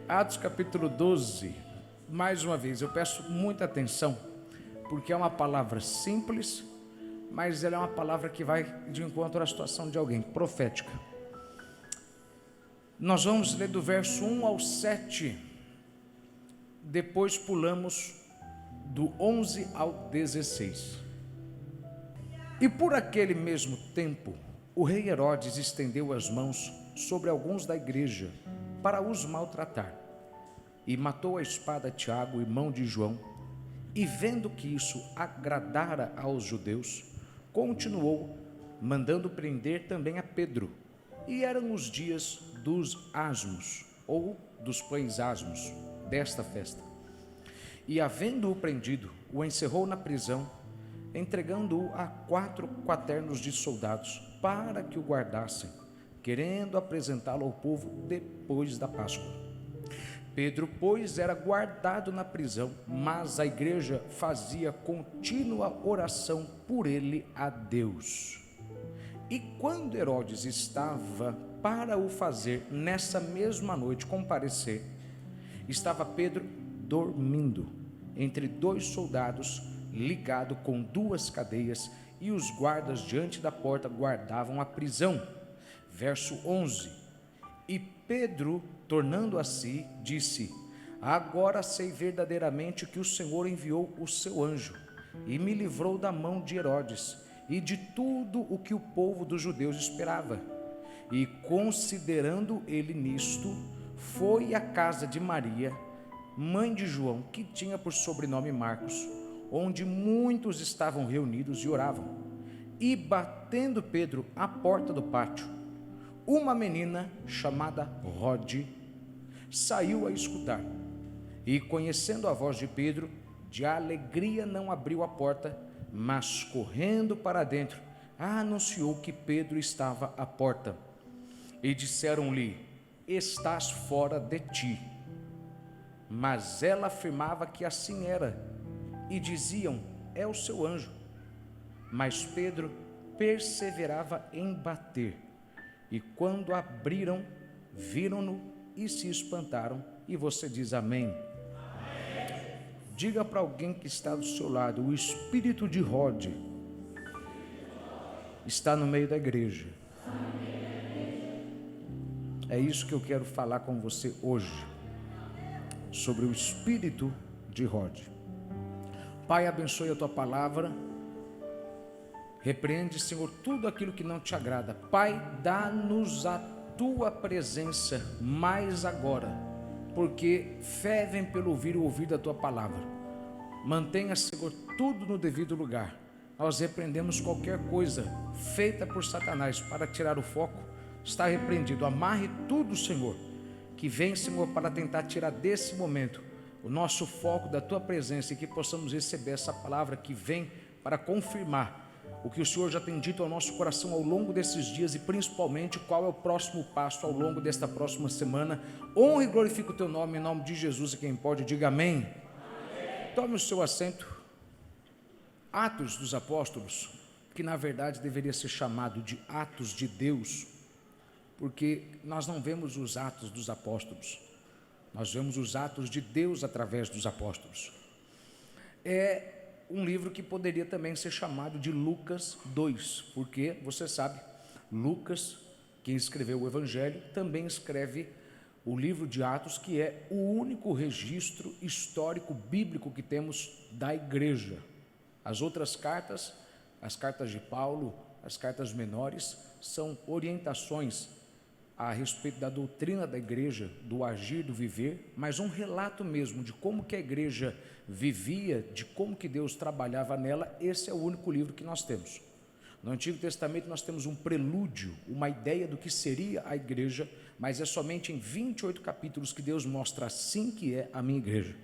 Atos capítulo 12, mais uma vez, eu peço muita atenção, porque é uma palavra simples, mas ela é uma palavra que vai de encontro à situação de alguém, profética. Nós vamos ler do verso 1 ao 7, depois pulamos do 11 ao 16. E por aquele mesmo tempo, o rei Herodes estendeu as mãos sobre alguns da igreja para os maltratar, e matou a espada Tiago, irmão de João, e vendo que isso agradara aos judeus, continuou mandando prender também a Pedro. E eram os dias dos asmos, ou dos pães asmos, desta festa. E havendo-o prendido, o encerrou na prisão, entregando-o a 4 quaternos de soldados, para que o guardassem, querendo apresentá-lo ao povo depois da Páscoa. Pedro, pois, era guardado na prisão, mas a igreja fazia contínua oração por ele a Deus. E quando Herodes estava para o fazer nessa mesma noite comparecer, estava Pedro dormindo entre 2 soldados, ligado com 2 cadeias, e os guardas diante da porta guardavam a prisão. Verso 11. E Pedro, tornando a si, disse: agora sei verdadeiramente que o Senhor enviou o seu anjo e me livrou da mão de Herodes e de tudo o que o povo dos judeus esperava. E considerando ele nisto, foi à casa de Maria, mãe de João, que tinha por sobrenome Marcos, onde muitos estavam reunidos e oravam. E batendo Pedro à porta do pátio, uma menina chamada Rode saiu a escutar, e conhecendo a voz de Pedro, de alegria não abriu a porta, mas correndo para dentro, anunciou que Pedro estava à porta. E disseram-lhe: estás fora de ti. Mas ela afirmava que assim era, e diziam: é o seu anjo. Mas Pedro perseverava em bater, e quando abriram, viram-no e se espantaram. E você diz amém? Amém. Diga para alguém que está do seu lado: o espírito de Rode está no meio da igreja. É isso que eu quero falar com você hoje, sobre o espírito de Rode. Pai, abençoe a tua palavra. Repreende, Senhor, tudo aquilo que não te agrada. Pai, dá-nos a tua presença mais agora, porque fé vem pelo ouvir e ouvir da tua palavra. Mantenha, Senhor, tudo no devido lugar. Nós repreendemos qualquer coisa feita por Satanás para tirar o foco. Está repreendido. Amarre tudo, Senhor, que vem, Senhor, para tentar tirar desse momento o nosso foco da tua presença, e que possamos receber essa palavra que vem para confirmar o que o Senhor já tem dito ao nosso coração ao longo desses dias, e principalmente qual é o próximo passo ao longo desta próxima semana. Honra e glorifica o teu nome, em nome de Jesus, e quem pode diga amém. Amém. Tome o seu assento. Atos dos Apóstolos, que na verdade deveria ser chamado de Atos de Deus, porque nós não vemos os atos dos apóstolos, nós vemos os atos de Deus através dos apóstolos. É um livro que poderia também ser chamado de Lucas 2, porque você sabe, Lucas, quem escreveu o Evangelho, também escreve o livro de Atos, que é o único registro histórico bíblico que temos da igreja. As outras cartas, as cartas de Paulo, as cartas menores, são orientações a respeito da doutrina da igreja, do agir, do viver, mas um relato mesmo de como que a igreja vivia, de como que Deus trabalhava nela. Esse é o único livro que nós temos. No Antigo Testamento nós temos um prelúdio, uma ideia do que seria a igreja, mas é somente em 28 capítulos que Deus mostra assim que é a minha igreja.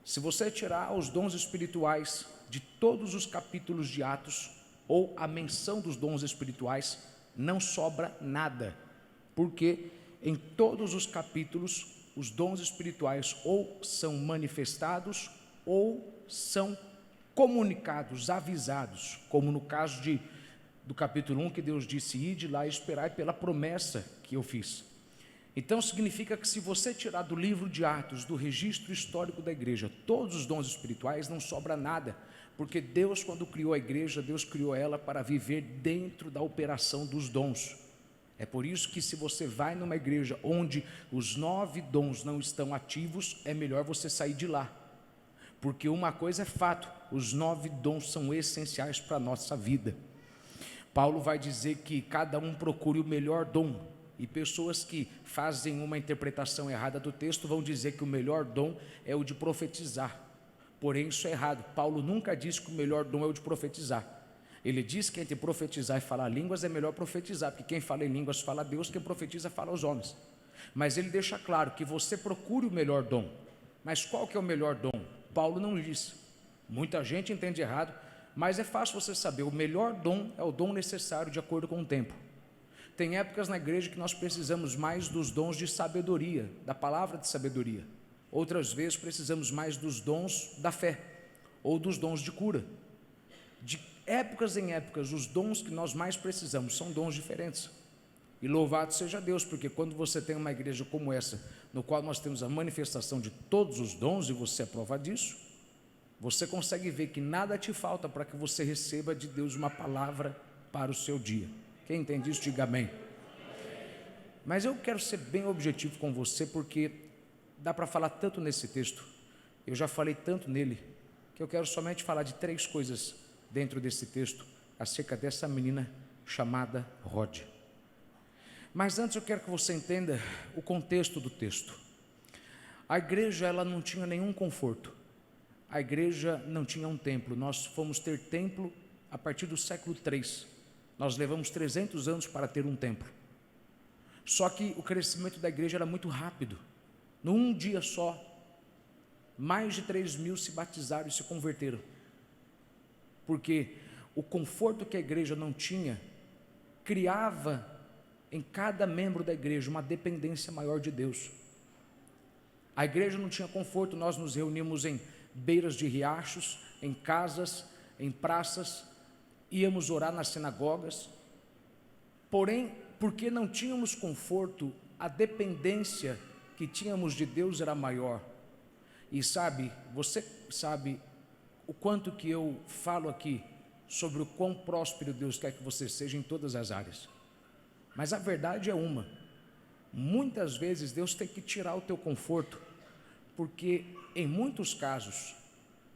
Se você tirar os dons espirituais de todos os capítulos de Atos, ou a menção dos dons espirituais, não sobra nada, porque em todos os capítulos os dons espirituais ou são manifestados ou são comunicados, avisados, como no caso do capítulo 1, que Deus disse: ide lá e esperai pela promessa que eu fiz. Então significa que se você tirar do livro de Atos, do registro histórico da igreja, todos os dons espirituais, não sobra nada, porque Deus, quando criou a igreja, Deus criou ela para viver dentro da operação dos dons. É por isso que se você vai numa igreja onde os 9 dons não estão ativos, é melhor você sair de lá, porque uma coisa é fato, os 9 dons são essenciais para a nossa vida. Paulo vai dizer que cada um procure o melhor dom, e pessoas que fazem uma interpretação errada do texto vão dizer que o melhor dom é o de profetizar, porém isso é errado. Paulo nunca disse que o melhor dom é o de profetizar. Ele diz que entre profetizar e falar línguas é melhor profetizar, porque quem fala em línguas fala a Deus, quem profetiza fala aos homens. Mas ele deixa claro que você procure o melhor dom. Mas qual que é o melhor dom? Paulo não diz. Muita gente entende errado, mas é fácil você saber. O melhor dom é o dom necessário de acordo com o tempo. Tem épocas na igreja que nós precisamos mais dos dons de sabedoria, da palavra de sabedoria. Outras vezes precisamos mais dos dons da fé, ou dos dons de cura. De épocas em épocas, os dons que nós mais precisamos são dons diferentes. E louvado seja Deus, porque quando você tem uma igreja como essa, no qual nós temos a manifestação de todos os dons, e você é prova disso, você consegue ver que nada te falta para que você receba de Deus uma palavra para o seu dia. Quem entende isso, diga amém. Mas eu quero ser bem objetivo com você, porque dá para falar tanto nesse texto, eu já falei tanto nele, que eu quero somente falar de 3 coisas dentro desse texto, acerca dessa menina chamada Rod. Mas antes eu quero que você entenda o contexto do texto. A igreja, ela não tinha nenhum conforto, a igreja não tinha um templo. Nós fomos ter templo a partir do século 3, nós levamos 300 anos para ter um templo. Só que o crescimento da igreja era muito rápido. Num dia só, mais de 3.000 se batizaram e se converteram. Porque o conforto que a igreja não tinha, criava em cada membro da igreja uma dependência maior de Deus. A igreja não tinha conforto, nós nos reuníamos em beiras de riachos, em casas, em praças, íamos orar nas sinagogas, porém, porque não tínhamos conforto, a dependência que tínhamos de Deus era maior. E sabe, você sabe o quanto que eu falo aqui sobre o quão próspero Deus quer que você seja em todas as áreas, mas a verdade é uma: muitas vezes Deus tem que tirar o teu conforto, porque em muitos casos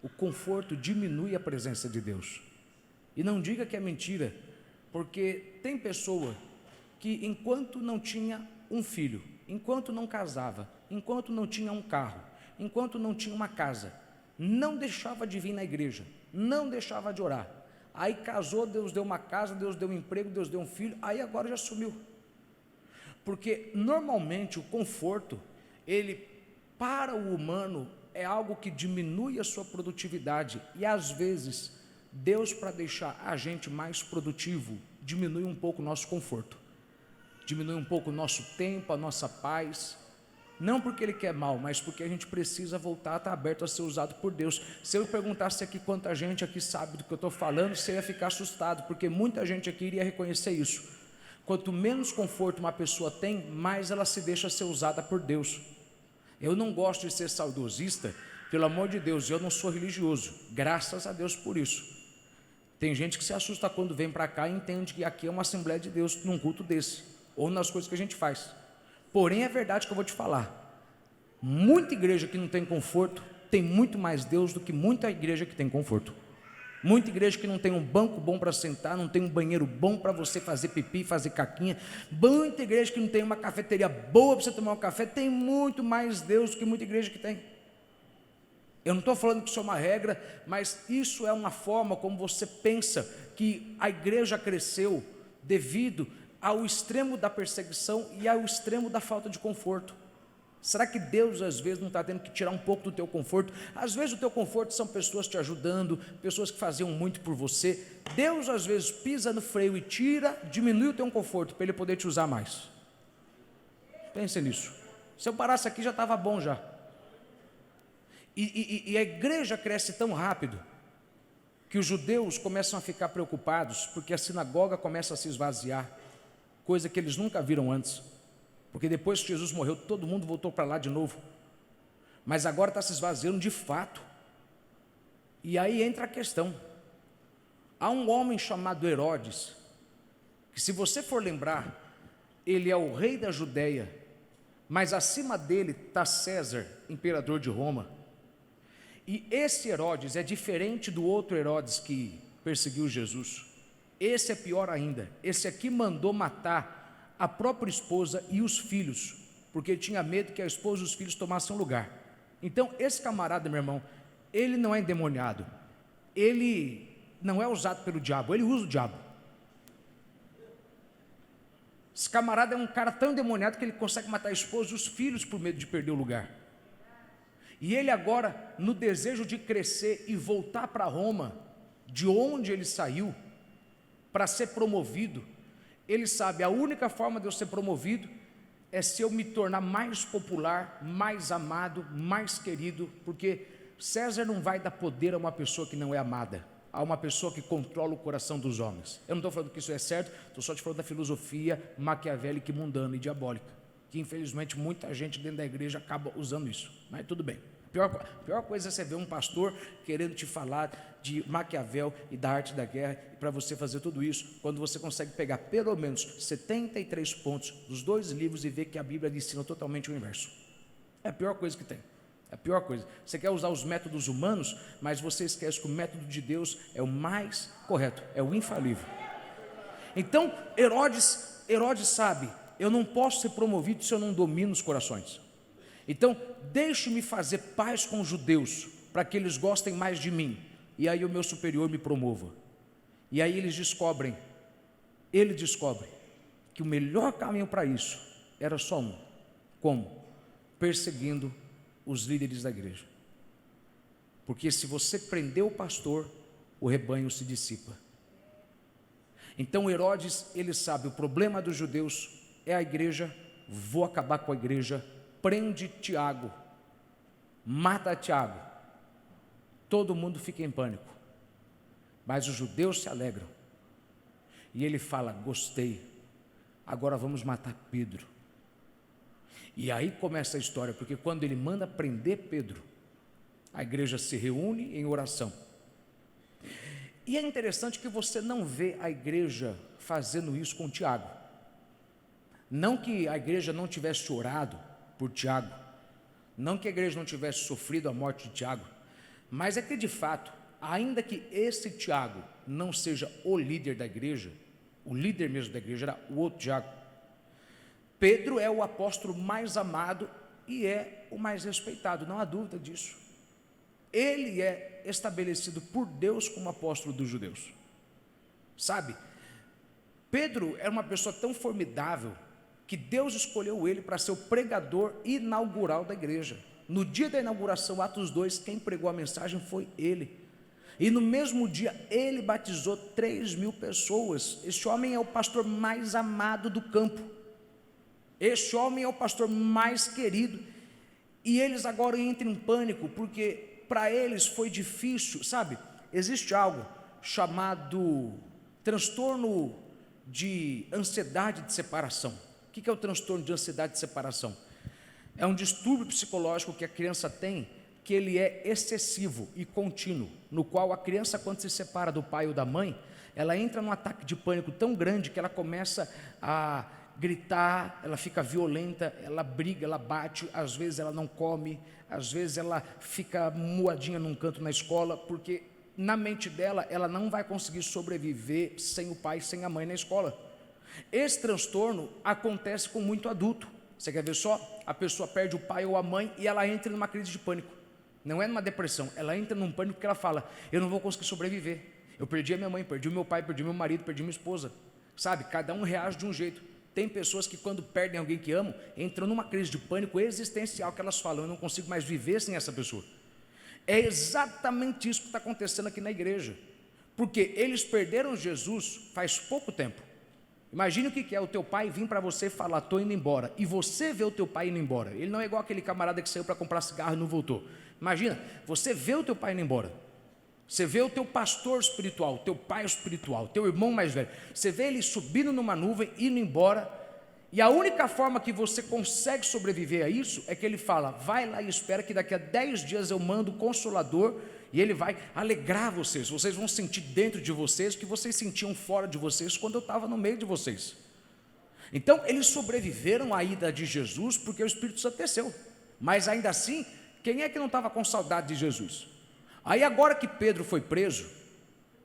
o conforto diminui a presença de Deus. E não diga que é mentira, porque tem pessoa que enquanto não tinha um filho, enquanto não casava, enquanto não tinha um carro, enquanto não tinha uma casa, não deixava de vir na igreja, não deixava de orar. Aí casou, Deus deu uma casa, Deus deu um emprego, Deus deu um filho, aí agora já sumiu. Porque normalmente o conforto, ele para o humano é algo que diminui a sua produtividade, e às vezes Deus, para deixar a gente mais produtivo, diminui um pouco o nosso conforto, diminui um pouco o nosso tempo, a nossa paz, não porque Ele quer mal, mas porque a gente precisa voltar a estar aberto a ser usado por Deus. Se eu perguntasse aqui quanta gente aqui sabe do que eu estou falando, você ia ficar assustado, porque muita gente aqui iria reconhecer isso. Quanto menos conforto uma pessoa tem, mais ela se deixa ser usada por Deus. Eu não gosto de ser saudosista, pelo amor de Deus, eu não sou religioso, graças a Deus por isso. Tem gente que se assusta quando vem para cá e entende que aqui é uma Assembleia de Deus, num culto desse, ou nas coisas que a gente faz. Porém, é verdade que eu vou te falar, muita igreja que não tem conforto, tem muito mais Deus do que muita igreja que tem conforto. Muita igreja que não tem um banco bom para sentar, não tem um banheiro bom para você fazer pipi, fazer caquinha, muita igreja que não tem uma cafeteria boa para você tomar um café, tem muito mais Deus do que muita igreja que tem. Eu não estou falando que isso é uma regra, mas isso é uma forma como você pensa que a igreja cresceu devido ao extremo da perseguição e ao extremo da falta de conforto. Será que Deus às vezes não está tendo que tirar um pouco do teu conforto? Às vezes o teu conforto são pessoas te ajudando, pessoas que faziam muito por você. Deus às vezes pisa no freio e tira, diminui o teu conforto para Ele poder te usar mais. Pense nisso. Se eu parasse aqui já estava bom já. E a igreja cresce tão rápido que os judeus começam a ficar preocupados porque a sinagoga começa a se esvaziar, coisa que eles nunca viram antes. porque depois que Jesus morreu, todo mundo voltou para lá de novo, mas agora está se esvaziando de fato. E aí entra a questão, há um homem chamado Herodes, que se você for lembrar, ele é o rei da Judéia, mas acima dele está César, imperador de Roma. E esse Herodes é diferente do outro Herodes que perseguiu Jesus. Esse é pior ainda. Esse aqui mandou matar a própria esposa e os filhos, porque ele tinha medo que a esposa e os filhos tomassem um lugar. Então, esse camarada, meu irmão, ele não é endemoniado, ele não é usado pelo diabo, ele usa o diabo. Esse camarada é um cara tão endemoniado que ele consegue matar a esposa e os filhos por medo de perder o lugar. E ele agora, no desejo de crescer e voltar para Roma, de onde ele saiu, para ser promovido, ele sabe, a única forma de eu ser promovido é se eu me tornar mais popular, mais amado, mais querido, porque César não vai dar poder a uma pessoa que não é amada, a uma pessoa que controla o coração dos homens. Eu não estou falando que isso é certo, estou só te falando da filosofia maquiavélica, mundana e diabólica, que infelizmente muita gente dentro da igreja acaba usando isso, mas tudo bem. A pior coisa é você ver um pastor querendo te falar de Maquiavel e da arte da guerra, e para você fazer tudo isso, quando você consegue pegar pelo menos 73 pontos dos 2 livros e ver que a Bíblia ensina totalmente o inverso. É a pior coisa que tem, é a pior coisa. Você quer usar os métodos humanos, mas você esquece que o método de Deus é o mais correto, é o infalível. Então Herodes sabe, eu não posso ser promovido se eu não domino os corações. Então, deixe-me fazer paz com os judeus, para que eles gostem mais de mim, e aí o meu superior me promova. E aí ele descobre que o melhor caminho para isso era só um. Como? Perseguindo os líderes da igreja. Porque se você prender o pastor, o rebanho se dissipa. Então Herodes, ele sabe, o problema dos judeus é a igreja, vou acabar com a igreja, prende Tiago, mata Tiago, todo mundo fica em pânico, mas os judeus se alegram, e ele fala, gostei, agora vamos matar Pedro. E aí começa a história, porque quando ele manda prender Pedro, a igreja se reúne em oração, e é interessante que você não vê a igreja fazendo isso com Tiago, não que a igreja não tivesse orado por Tiago, não que a igreja não tivesse sofrido a morte de Tiago, mas é que de fato, ainda que esse Tiago não seja o líder da igreja, o líder mesmo da igreja era o outro Tiago, Pedro é o apóstolo mais amado e é o mais respeitado, não há dúvida disso. Ele é estabelecido por Deus como apóstolo dos judeus, sabe? Pedro era uma pessoa tão formidável que Deus escolheu ele para ser o pregador inaugural da igreja. No dia da inauguração, Atos 2, quem pregou a mensagem foi ele. E no mesmo dia, ele batizou 3.000 pessoas. Este homem é o pastor mais amado do campo. Este homem é o pastor mais querido. E eles agora entram em pânico, porque para eles foi difícil, sabe? Existe algo chamado transtorno de ansiedade de separação. O que é o transtorno de ansiedade de separação? É um distúrbio psicológico que a criança tem, que ele é excessivo e contínuo, no qual a criança, quando se separa do pai ou da mãe, ela entra num ataque de pânico tão grande que ela começa a gritar, ela fica violenta, ela briga, ela bate, às vezes ela não come, às vezes ela fica moadinha num canto na escola, porque na mente dela, ela não vai conseguir sobreviver sem o pai, sem a mãe na escola. Esse transtorno acontece com muito adulto. Você quer ver só? A pessoa perde o pai ou a mãe e ela entra numa crise de pânico. Não é numa depressão, ela entra num pânico porque ela fala, eu não vou conseguir sobreviver. Eu perdi a minha mãe, perdi o meu pai, perdi meu marido, perdi minha esposa. Sabe, cada um reage de um jeito. Tem pessoas que quando perdem alguém que amam, entram numa crise de pânico existencial, que elas falam, eu não consigo mais viver sem essa pessoa. É exatamente isso que está acontecendo aqui na igreja, porque eles perderam Jesus faz pouco tempo. Imagine o que é o teu pai vir para você e falar, estou indo embora, e você vê o teu pai indo embora. Ele não é igual aquele camarada que saiu para comprar cigarro e não voltou. Imagina, você vê o teu pai indo embora, você vê o teu pastor espiritual, o teu pai espiritual, o teu irmão mais velho, você vê ele subindo numa nuvem, indo embora, E a única forma que você consegue sobreviver a isso é que ele fala: vai lá e espera que daqui a 10 dias eu mando o Consolador e ele vai alegrar vocês. Vocês vão sentir dentro de vocês o que vocês sentiam fora de vocês quando eu estava no meio de vocês. Então eles sobreviveram à ida de Jesus porque o Espírito Santo desceu. Mas ainda assim, quem é que não estava com saudade de Jesus? Aí agora que Pedro foi preso,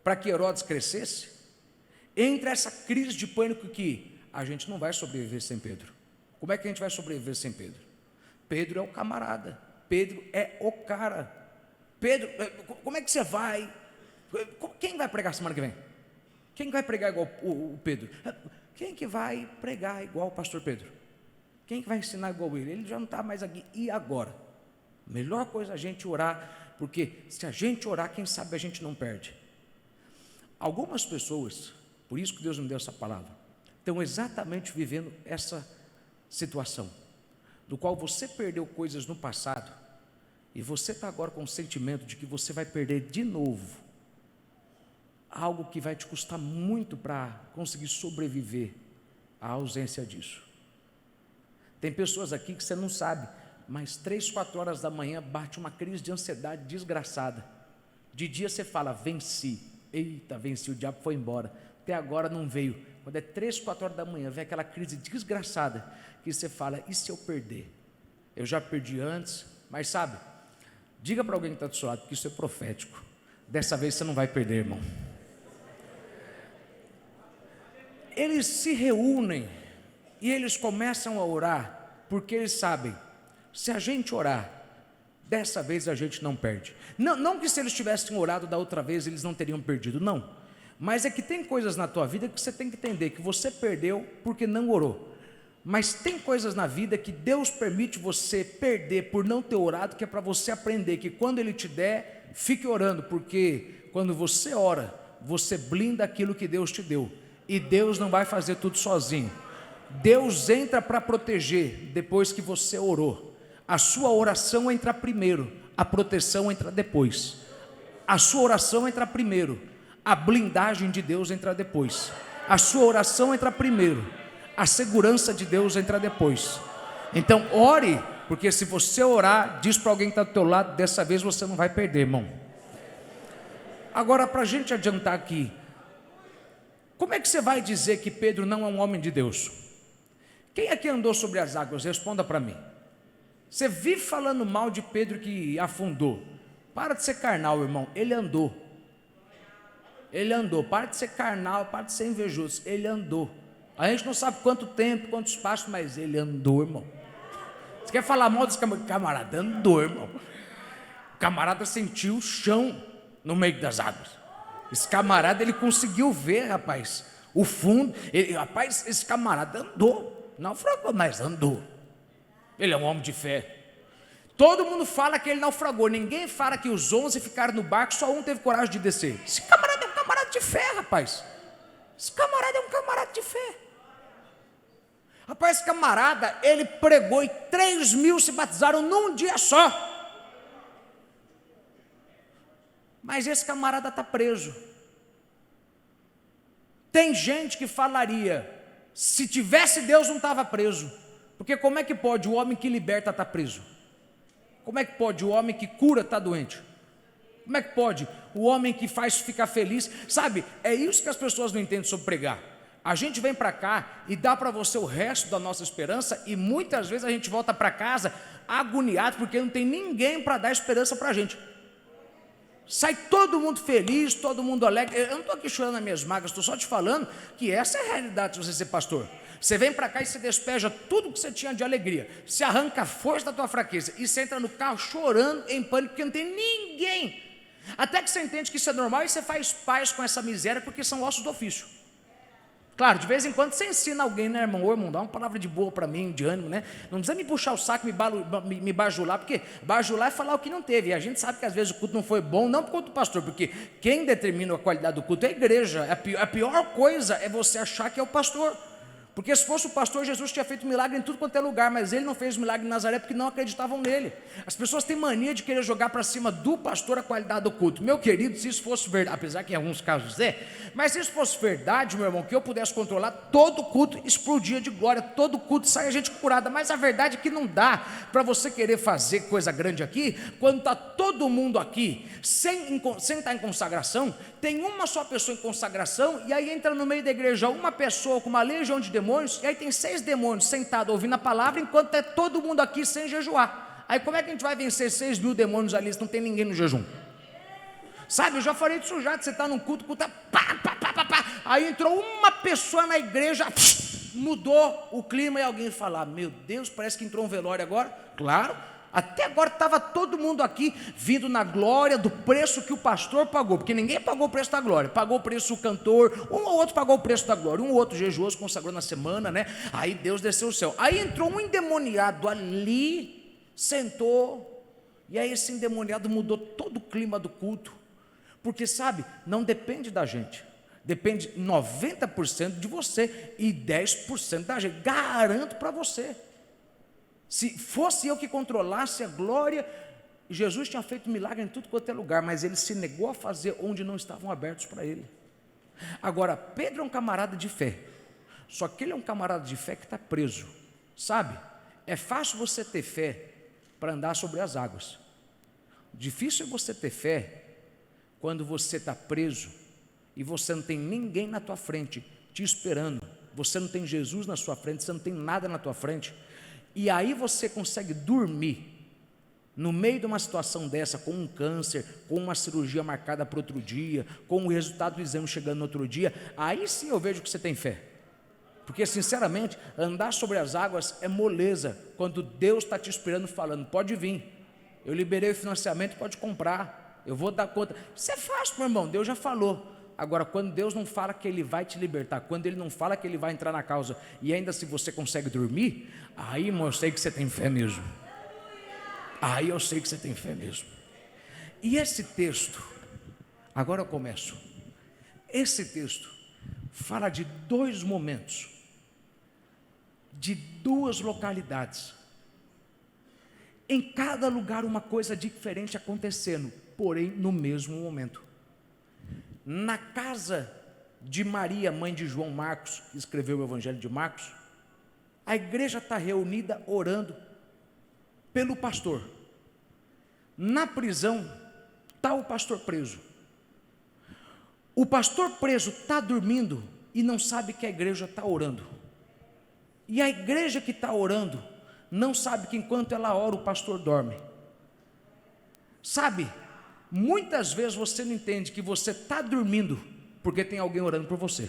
para que Herodes crescesse, entra essa crise de pânico que a gente não vai sobreviver sem Pedro. Como é que a gente vai sobreviver sem Pedro? Pedro é o camarada, Pedro é o cara. Pedro, como é que você vai? Quem vai pregar semana que vem? Quem vai pregar igual o Pedro? Quem que vai pregar igual o pastor Pedro? Quem que vai ensinar igual ele? Ele já não está mais aqui. E agora? Melhor coisa é a gente orar, porque se a gente orar, quem sabe a gente não perde. Algumas pessoas, por isso que Deus me deu essa palavra, estão exatamente vivendo essa situação, do qual você perdeu coisas no passado, e você está agora com o sentimento de que você vai perder de novo, algo que vai te custar muito para conseguir sobreviver à ausência disso. Tem pessoas aqui que você não sabe, mas 3, 4 horas da manhã bate uma crise de ansiedade desgraçada. De dia você fala: venci, eita, venci, o diabo foi embora, até agora não veio. Quando é 3, 4 horas da manhã, vem aquela crise desgraçada, que você fala: e se eu perder? Eu já perdi antes, mas sabe, diga para alguém que está do seu lado que isso é profético, dessa vez você não vai perder, irmão. Eles se reúnem, e eles começam a orar, porque eles sabem, se a gente orar, dessa vez a gente não perde. Não que se eles tivessem orado da outra vez, eles não teriam perdido, não. Mas é que tem coisas na tua vida que você tem que entender, que você perdeu porque não orou. Mas tem coisas na vida que Deus permite você perder por não ter orado, que é para você aprender que quando Ele te der, fique orando, porque quando você ora, você blinda aquilo que Deus te deu. E Deus não vai fazer tudo sozinho. Deus entra para proteger depois que você orou. A sua oração entra primeiro, a proteção entra depois. A sua oração entra primeiro, a blindagem de Deus entra depois. A sua oração entra primeiro, a segurança de Deus entra depois. Então ore, porque se você orar, diz para alguém que está do teu lado: dessa vez você não vai perder, irmão. Agora, para a gente adiantar aqui, como é que você vai dizer que Pedro não é um homem de Deus? Quem aqui andou sobre as águas? Responda para mim. Você vive falando mal de Pedro que afundou. Para de ser carnal, irmão. Ele andou. Ele andou. Para de ser carnal, para de ser invejoso. Ele andou. A gente não sabe quanto tempo, quanto espaço, mas ele andou, irmão. Você quer falar mal desse camarada? Andou, irmão. O camarada sentiu o chão no meio das águas. Esse camarada, ele conseguiu ver, rapaz, o fundo. Rapaz, esse camarada andou. Naufragou, mas andou. Ele é um homem de fé. Todo mundo fala que ele naufragou. Ninguém fala que os 11 ficaram no barco, só um teve coragem de descer. Esse camarada é um camarada de fé, rapaz. Esse camarada é um camarada de fé. Rapaz, esse camarada, ele pregou e 3.000 se batizaram num dia só. Mas esse camarada está preso. Tem gente que falaria: se tivesse Deus não estava preso. Porque como é que pode o homem que liberta estar preso? Como é que pode o homem que cura estar doente? Como é que pode o homem que faz ficar feliz? Sabe, é isso que as pessoas não entendem sobre pregar. A gente vem para cá e dá para você o resto da nossa esperança, e muitas vezes a gente volta para casa agoniado porque não tem ninguém para dar esperança para a gente. Sai todo mundo feliz, todo mundo alegre. Eu não estou aqui chorando as minhas mágoas, estou só te falando que essa é a realidade de você ser pastor. Você vem para cá e se despeja tudo que você tinha de alegria, se arranca a força da tua fraqueza e você entra no carro chorando em pânico porque não tem ninguém. Até que você entende que isso é normal e você faz paz com essa miséria, porque são ossos do ofício. Claro, de vez em quando você ensina alguém, né, irmão? Ô, irmão, dá uma palavra de boa para mim, de ânimo, né? Não precisa me puxar o saco, me bajular, porque bajular é falar o que não teve. E a gente sabe que às vezes o culto não foi bom, não por conta do pastor, porque quem determina a qualidade do culto é a igreja. A pior coisa é você achar que é o pastor. Porque se fosse o pastor, Jesus tinha feito milagre em tudo quanto é lugar, mas ele não fez milagre em Nazaré porque não acreditavam nele. As pessoas têm mania de querer jogar para cima do pastor a qualidade do culto. Meu querido, se isso fosse verdade, apesar que em alguns casos mas se isso fosse verdade, meu irmão, que eu pudesse controlar, todo culto explodia de glória, todo culto saia gente curada. Mas a verdade é que não dá para você querer fazer coisa grande aqui, quando está todo mundo aqui, sem estar em consagração. Tem uma só pessoa em consagração, e aí entra no meio da igreja uma pessoa com uma legião de demônios, e aí tem 6 demônios sentados ouvindo a palavra, enquanto é todo mundo aqui sem jejuar. Aí como é que a gente vai vencer 6.000 demônios ali se não tem ninguém no jejum? Sabe, eu já falei disso já, de você estar num culto, aí entrou uma pessoa na igreja, mudou o clima, e alguém fala: meu Deus, parece que entrou um velório agora. Claro, até agora estava todo mundo aqui vindo na glória do preço que o pastor pagou, porque ninguém pagou o preço da glória, pagou o preço o cantor, um ou outro pagou o preço da glória, um ou outro jejuoso consagrou na semana, né? Aí Deus desceu o céu, aí entrou um endemoniado ali, sentou, e aí esse endemoniado mudou todo o clima do culto, porque sabe, não depende da gente, depende 90% de você e 10% da gente, garanto para você. Se fosse eu que controlasse a glória, Jesus tinha feito milagre em tudo quanto é lugar, mas ele se negou a fazer onde não estavam abertos para ele. Agora, Pedro é um camarada de fé, só que ele é um camarada de fé que está preso, sabe? É fácil você ter fé para andar sobre as águas, difícil é você ter fé quando você está preso e você não tem ninguém na tua frente te esperando, você não tem Jesus na sua frente, você não tem nada na tua frente. E aí você consegue dormir no meio de uma situação dessa, com um câncer, com uma cirurgia marcada para outro dia, com o resultado do exame chegando no outro dia. Aí sim eu vejo que você tem fé, porque sinceramente andar sobre as águas é moleza, quando Deus está te esperando falando: pode vir, eu liberei o financiamento, pode comprar, eu vou dar conta. Isso é fácil, meu irmão, Deus já falou. Agora, quando Deus não fala que Ele vai te libertar, quando Ele não fala que Ele vai entrar na causa, e ainda se você consegue dormir, aí, irmão, eu sei que você tem fé mesmo. Aí eu sei que você tem fé mesmo. E esse texto, agora eu começo. Esse texto fala de 2 momentos, de 2 localidades. Em cada lugar uma coisa diferente acontecendo, porém no mesmo momento. Na casa de Maria, mãe de João Marcos, que escreveu o Evangelho de Marcos, a igreja está reunida orando pelo pastor. Na prisão está o pastor preso. O pastor preso está dormindo e não sabe que a igreja está orando. E a igreja que está orando não sabe que enquanto ela ora o pastor dorme. Sabe? Muitas vezes você não entende que você está dormindo porque tem alguém orando por você.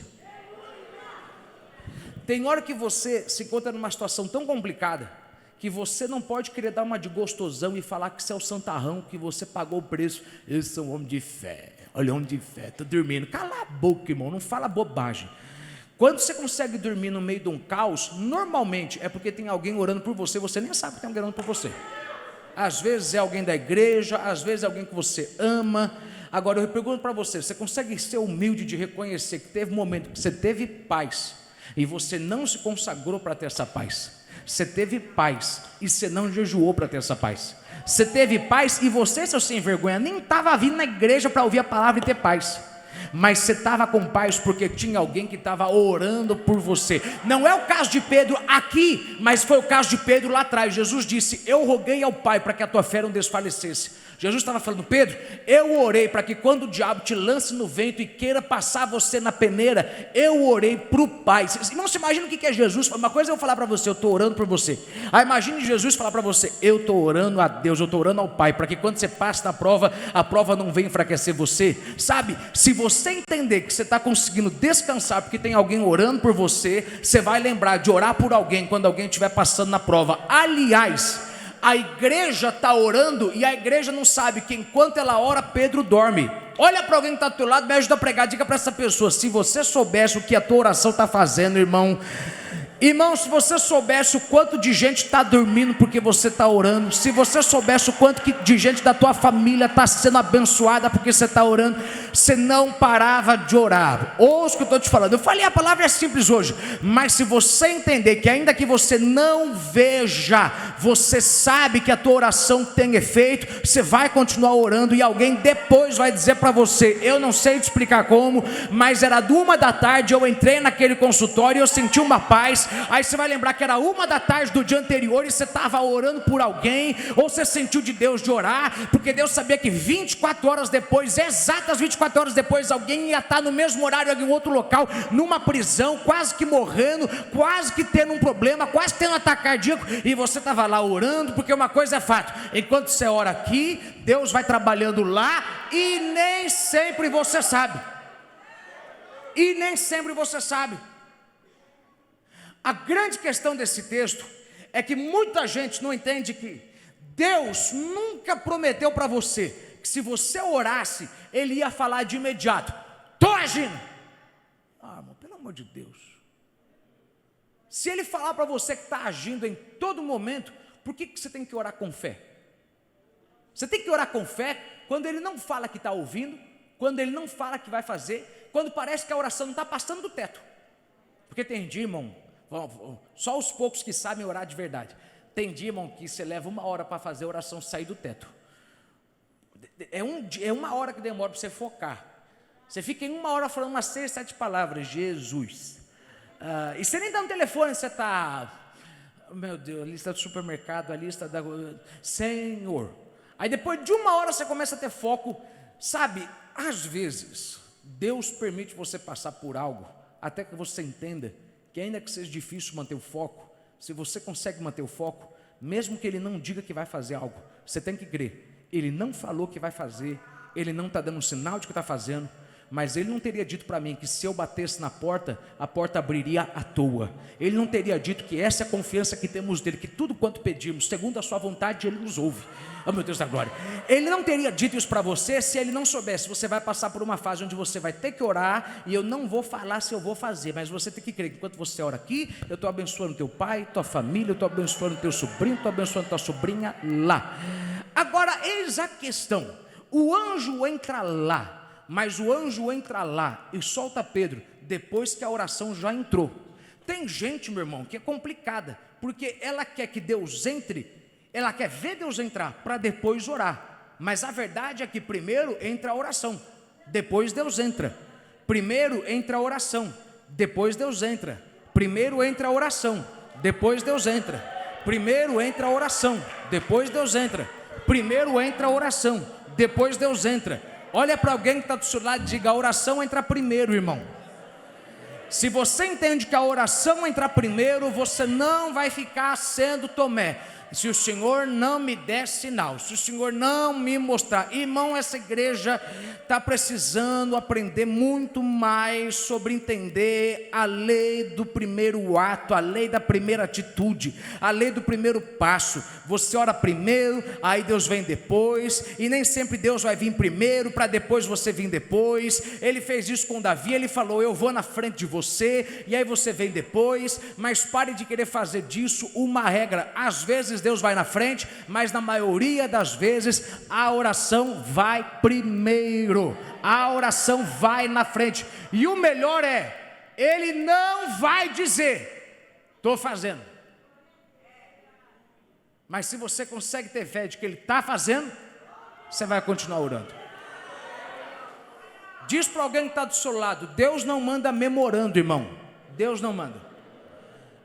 Tem hora que você se encontra numa situação tão complicada que você não pode querer dar uma de gostosão e falar que você é o santarrão, que você pagou o preço. Eu sou um homem de fé, olha, homem de fé, estou dormindo. Cala a boca, irmão, não fala bobagem. Quando você consegue dormir no meio de um caos, normalmente é porque tem alguém orando por você, você nem sabe que tem alguém orando por você. Às vezes é alguém da igreja, às vezes é alguém que você ama. Agora eu pergunto para você, você consegue ser humilde de reconhecer que teve um momento que você teve paz e você não se consagrou para ter essa paz? Você teve paz e você não jejuou para ter essa paz? Você teve paz e você, seu sem vergonha, nem estava vindo na igreja para ouvir a palavra e ter paz, mas você estava com paz porque tinha alguém que estava orando por você. Não é o caso de Pedro aqui, mas foi o caso de Pedro lá atrás. Jesus disse: eu roguei ao Pai para que a tua fé não desfalecesse. Jesus estava falando: Pedro, eu orei para que quando o diabo te lance no vento e queira passar você na peneira, eu orei para o Pai. Não se imagina o que é Jesus. Uma coisa eu vou falar para você: eu estou orando por você. Aí imagine Jesus falar para você: eu estou orando a Deus, eu estou orando ao Pai, para que quando você passe na prova, a prova não venha enfraquecer você. Sabe, se você entender que você está conseguindo descansar porque tem alguém orando por você, você vai lembrar de orar por alguém quando alguém estiver passando na prova. Aliás, a igreja está orando e a igreja não sabe que enquanto ela ora, Pedro dorme. Olha para alguém que está do teu lado, me ajuda a pregar, diga para essa pessoa: se você soubesse o que a tua oração está fazendo, irmão, Irmão, se você soubesse o quanto de gente está dormindo porque você está orando, se você soubesse o quanto de gente da tua família está sendo abençoada porque você está orando, você não parava de orar. Ouça o que eu estou te falando. Eu falei, a palavra é simples hoje, mas se você entender que ainda que você não veja, você sabe que a tua oração tem efeito, você vai continuar orando e alguém depois vai dizer para você, eu não sei te explicar como, mas era 1h eu entrei naquele consultório e eu senti uma paz. Aí você vai lembrar que era 1h do dia anterior e você estava orando por alguém, ou você sentiu de Deus de orar, porque Deus sabia que 24 horas depois, exatas 24 horas depois, alguém ia estar no mesmo horário em outro local, numa prisão, quase que morrendo, quase que tendo um problema, quase tendo um ataque cardíaco, e você estava lá orando, porque uma coisa é fato, enquanto você ora aqui, Deus vai trabalhando lá, e nem sempre você sabe, A grande questão desse texto é que muita gente não entende que Deus nunca prometeu para você que se você orasse, Ele ia falar de imediato, estou agindo. Irmão, pelo amor de Deus. Se Ele falar para você que está agindo em todo momento, por que você tem que orar com fé? Você tem que orar com fé quando Ele não fala que está ouvindo, quando Ele não fala que vai fazer, quando parece que a oração não está passando do teto. Porque tem dia, irmão, só os poucos que sabem orar de verdade. Tem dia, irmão, que você leva 1 hora para fazer a oração sair do teto. É 1 hora que demora para você focar. Você fica em 1 hora falando umas 6, 7 palavras, Jesus. E você nem dá no telefone, você está, meu Deus, a lista do supermercado, a lista da... Senhor. Aí depois de 1 hora você começa a ter foco. Sabe, às vezes, Deus permite você passar por algo, até que você entenda que ainda que seja difícil manter o foco, se você consegue manter o foco, mesmo que Ele não diga que vai fazer algo, você tem que crer, Ele não falou que vai fazer, Ele não está dando um sinal de que está fazendo, mas Ele não teria dito para mim que se eu batesse na porta, a porta abriria à toa. Ele não teria dito que essa é a confiança que temos dEle, que tudo quanto pedimos, segundo a sua vontade, Ele nos ouve. Oh, meu Deus da glória. Ele não teria dito isso para você se Ele não soubesse. Você vai passar por uma fase onde você vai ter que orar, e eu não vou falar se eu vou fazer, mas você tem que crer que enquanto você ora aqui, eu estou abençoando teu pai, tua família, eu estou abençoando teu sobrinho, estou abençoando tua sobrinha lá. Agora, eis a questão, o anjo entra lá, mas o anjo entra lá e solta Pedro, depois que a oração já entrou. Tem gente, meu irmão, que é complicada, porque ela quer que Deus entre, ela quer ver Deus entrar para depois orar, mas a verdade é que primeiro entra a oração, depois Deus entra. Primeiro entra a oração, depois Deus entra. Primeiro entra a oração, depois Deus entra. Primeiro entra a oração, depois Deus entra. Primeiro entra a oração, depois Deus entra. Olha para alguém que está do seu lado e diga, a oração entra primeiro, irmão. Se você entende que a oração entra primeiro, você não vai ficar sendo Tomé. Se o Senhor não me der sinal, se o Senhor não me mostrar, irmão, essa igreja está precisando aprender muito mais sobre entender a lei do primeiro ato, a lei da primeira atitude, a lei do primeiro passo. Você ora primeiro, aí Deus vem depois, e nem sempre Deus vai vir primeiro, para depois você vir depois. Ele fez isso com Davi, ele falou, eu vou na frente de você, e aí você vem depois, mas pare de querer fazer disso uma regra. Às vezes Deus vai na frente, mas na maioria das vezes a oração vai primeiro, a oração vai na frente, e o melhor é, Ele não vai dizer, estou fazendo, mas se você consegue ter fé de que Ele está fazendo, você vai continuar orando. Diz para alguém que está do seu lado, Deus não manda memorando, irmão, Deus não manda.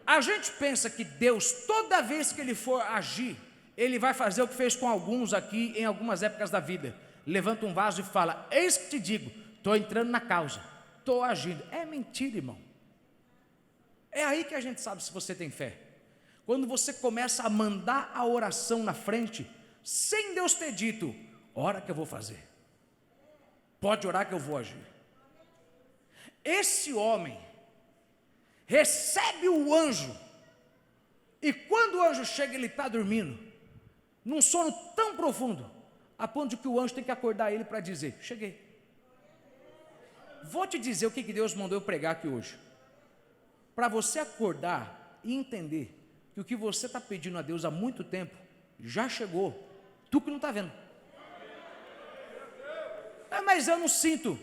A gente pensa que Deus, toda vez que Ele for agir, Ele vai fazer o que fez com alguns aqui em algumas épocas da vida. Levanta um vaso e fala, eis que te digo, estou entrando na causa, estou agindo. É mentira, irmão. É aí que a gente sabe se você tem fé. Quando você começa a mandar a oração na frente, sem Deus ter dito, ora que eu vou fazer. Pode orar que eu vou agir. Esse homem recebe o anjo, e quando o anjo chega, ele está dormindo, num sono tão profundo, a ponto de que o anjo tem que acordar ele para dizer, cheguei. Vou te dizer o que Deus mandou eu pregar aqui hoje. Para você acordar, e entender que o que você está pedindo a Deus há muito tempo já chegou. Tu que não está vendo. Mas eu não sinto.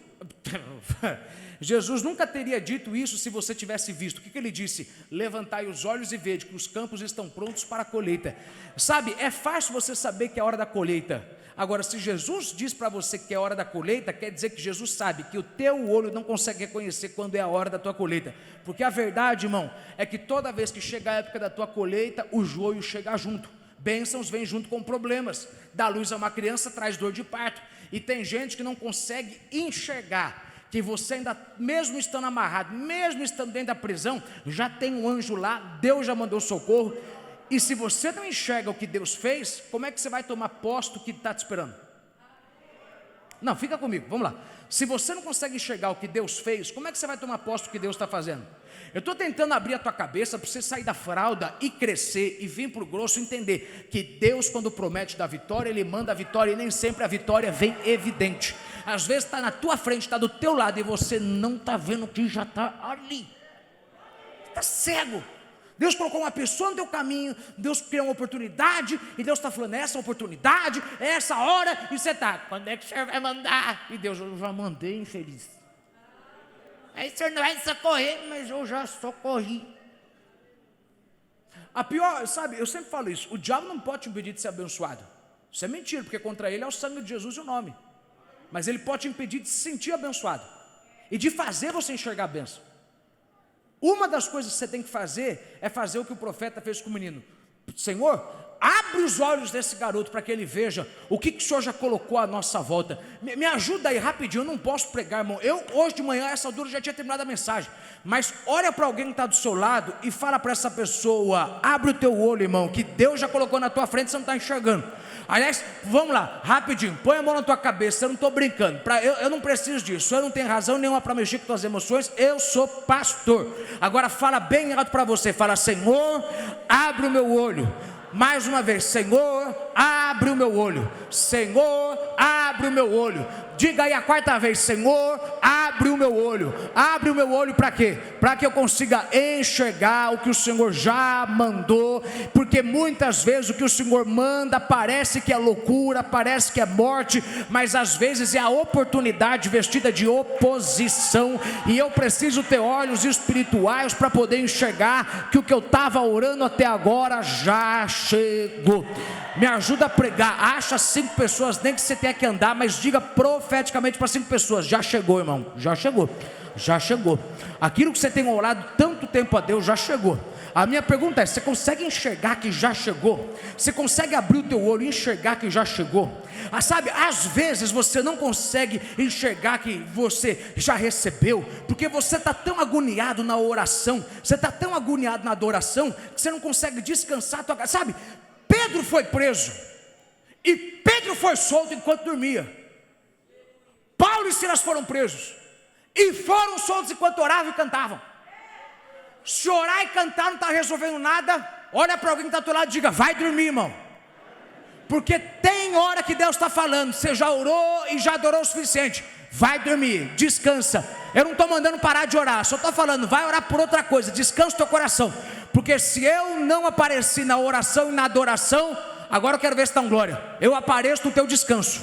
Jesus nunca teria dito isso se você tivesse visto. O que ele disse? Levantai os olhos e vede que os campos estão prontos para a colheita. Sabe, é fácil você saber que é a hora da colheita. Agora, se Jesus diz para você que é a hora da colheita, quer dizer que Jesus sabe que o teu olho não consegue reconhecer quando é a hora da tua colheita. Porque a verdade, irmão, é que toda vez que chega a época da tua colheita, o joio chega junto. Bênçãos vêm junto com problemas. Dar luz a uma criança traz dor de parto. E tem gente que não consegue enxergar que você ainda, mesmo estando amarrado, mesmo estando dentro da prisão, já tem um anjo lá, Deus já mandou socorro. E se você não enxerga o que Deus fez, como é que você vai tomar posse do que está te esperando? Não, fica comigo, vamos lá. Se você não consegue enxergar o que Deus fez, como é que você vai tomar posse do que Deus está fazendo? Eu estou tentando abrir a tua cabeça para você sair da fralda e crescer e vir para o grosso, entender que Deus, quando promete dar vitória, Ele manda a vitória, e nem sempre a vitória vem evidente. Às vezes está na tua frente, está do teu lado, e você não está vendo que já está ali. Está cego. Deus colocou uma pessoa no teu caminho, Deus criou uma oportunidade, e Deus está falando, essa oportunidade, essa hora, e você está, quando é que o Senhor vai mandar? E Deus, eu já mandei, infeliz. Aí o Senhor não vai socorrer, mas eu já socorri. A pior, sabe, eu sempre falo isso, o diabo não pode te impedir de ser abençoado. Isso é mentira, porque contra ele é o sangue de Jesus e o nome. Mas ele pode te impedir de se sentir abençoado e de fazer você enxergar a bênção. Uma das coisas que você tem que fazer é fazer o que o profeta fez com o menino. Senhor, abre os olhos desse garoto para que ele veja o que o Senhor já colocou à nossa volta. Me ajuda aí rapidinho, eu não posso pregar, irmão. Eu hoje de manhã, essa altura, já tinha terminado a mensagem. Mas olha para alguém que está do seu lado e fala para essa pessoa, abre o teu olho, irmão, que Deus já colocou na tua frente, você não está enxergando. Aliás, vamos lá, rapidinho, põe a mão na tua cabeça, eu não estou brincando, eu não preciso disso, eu não tenho razão nenhuma para mexer com tuas emoções, eu sou pastor. Agora fala bem alto para você, fala, Senhor, abre o meu olho. Mais uma vez, Senhor, abre o meu olho. Senhor, abre o meu olho. Diga aí a quarta vez, Senhor, abre o meu olho. Abre o meu olho para quê? Para que eu consiga enxergar o que o Senhor já mandou. Porque muitas vezes o que o Senhor manda parece que é loucura, parece que é morte, mas às vezes é a oportunidade vestida de oposição. E eu preciso ter olhos espirituais para poder enxergar que o que eu estava orando até agora já chegou. Me ajuda a pregar. Acha 5 pessoas, nem que você tenha que andar, mas diga profeticamente para 5 pessoas, já chegou, irmão, já chegou, já chegou. Aquilo que você tem orado tanto tempo a Deus, já chegou. A minha pergunta é, você consegue enxergar que já chegou? Você consegue abrir o teu olho e enxergar que já chegou? Sabe, às vezes você não consegue enxergar que você já recebeu, porque você está tão agoniado na oração, você está tão agoniado na adoração, que você não consegue descansar. Sabe, Pedro foi preso, e Pedro foi solto enquanto dormia. Paulo e Silas foram presos, e foram soltos enquanto oravam e cantavam. Se orar e cantar não está resolvendo nada, olha para alguém que está do teu lado e diga, vai dormir, irmão. Porque tem hora que Deus está falando, você já orou e já adorou o suficiente, vai dormir, descansa. Eu não estou mandando parar de orar, só estou falando, vai orar por outra coisa, descansa o teu coração. Porque se eu não apareci na oração e na adoração, agora eu quero ver se está em glória. Eu apareço no teu descanso.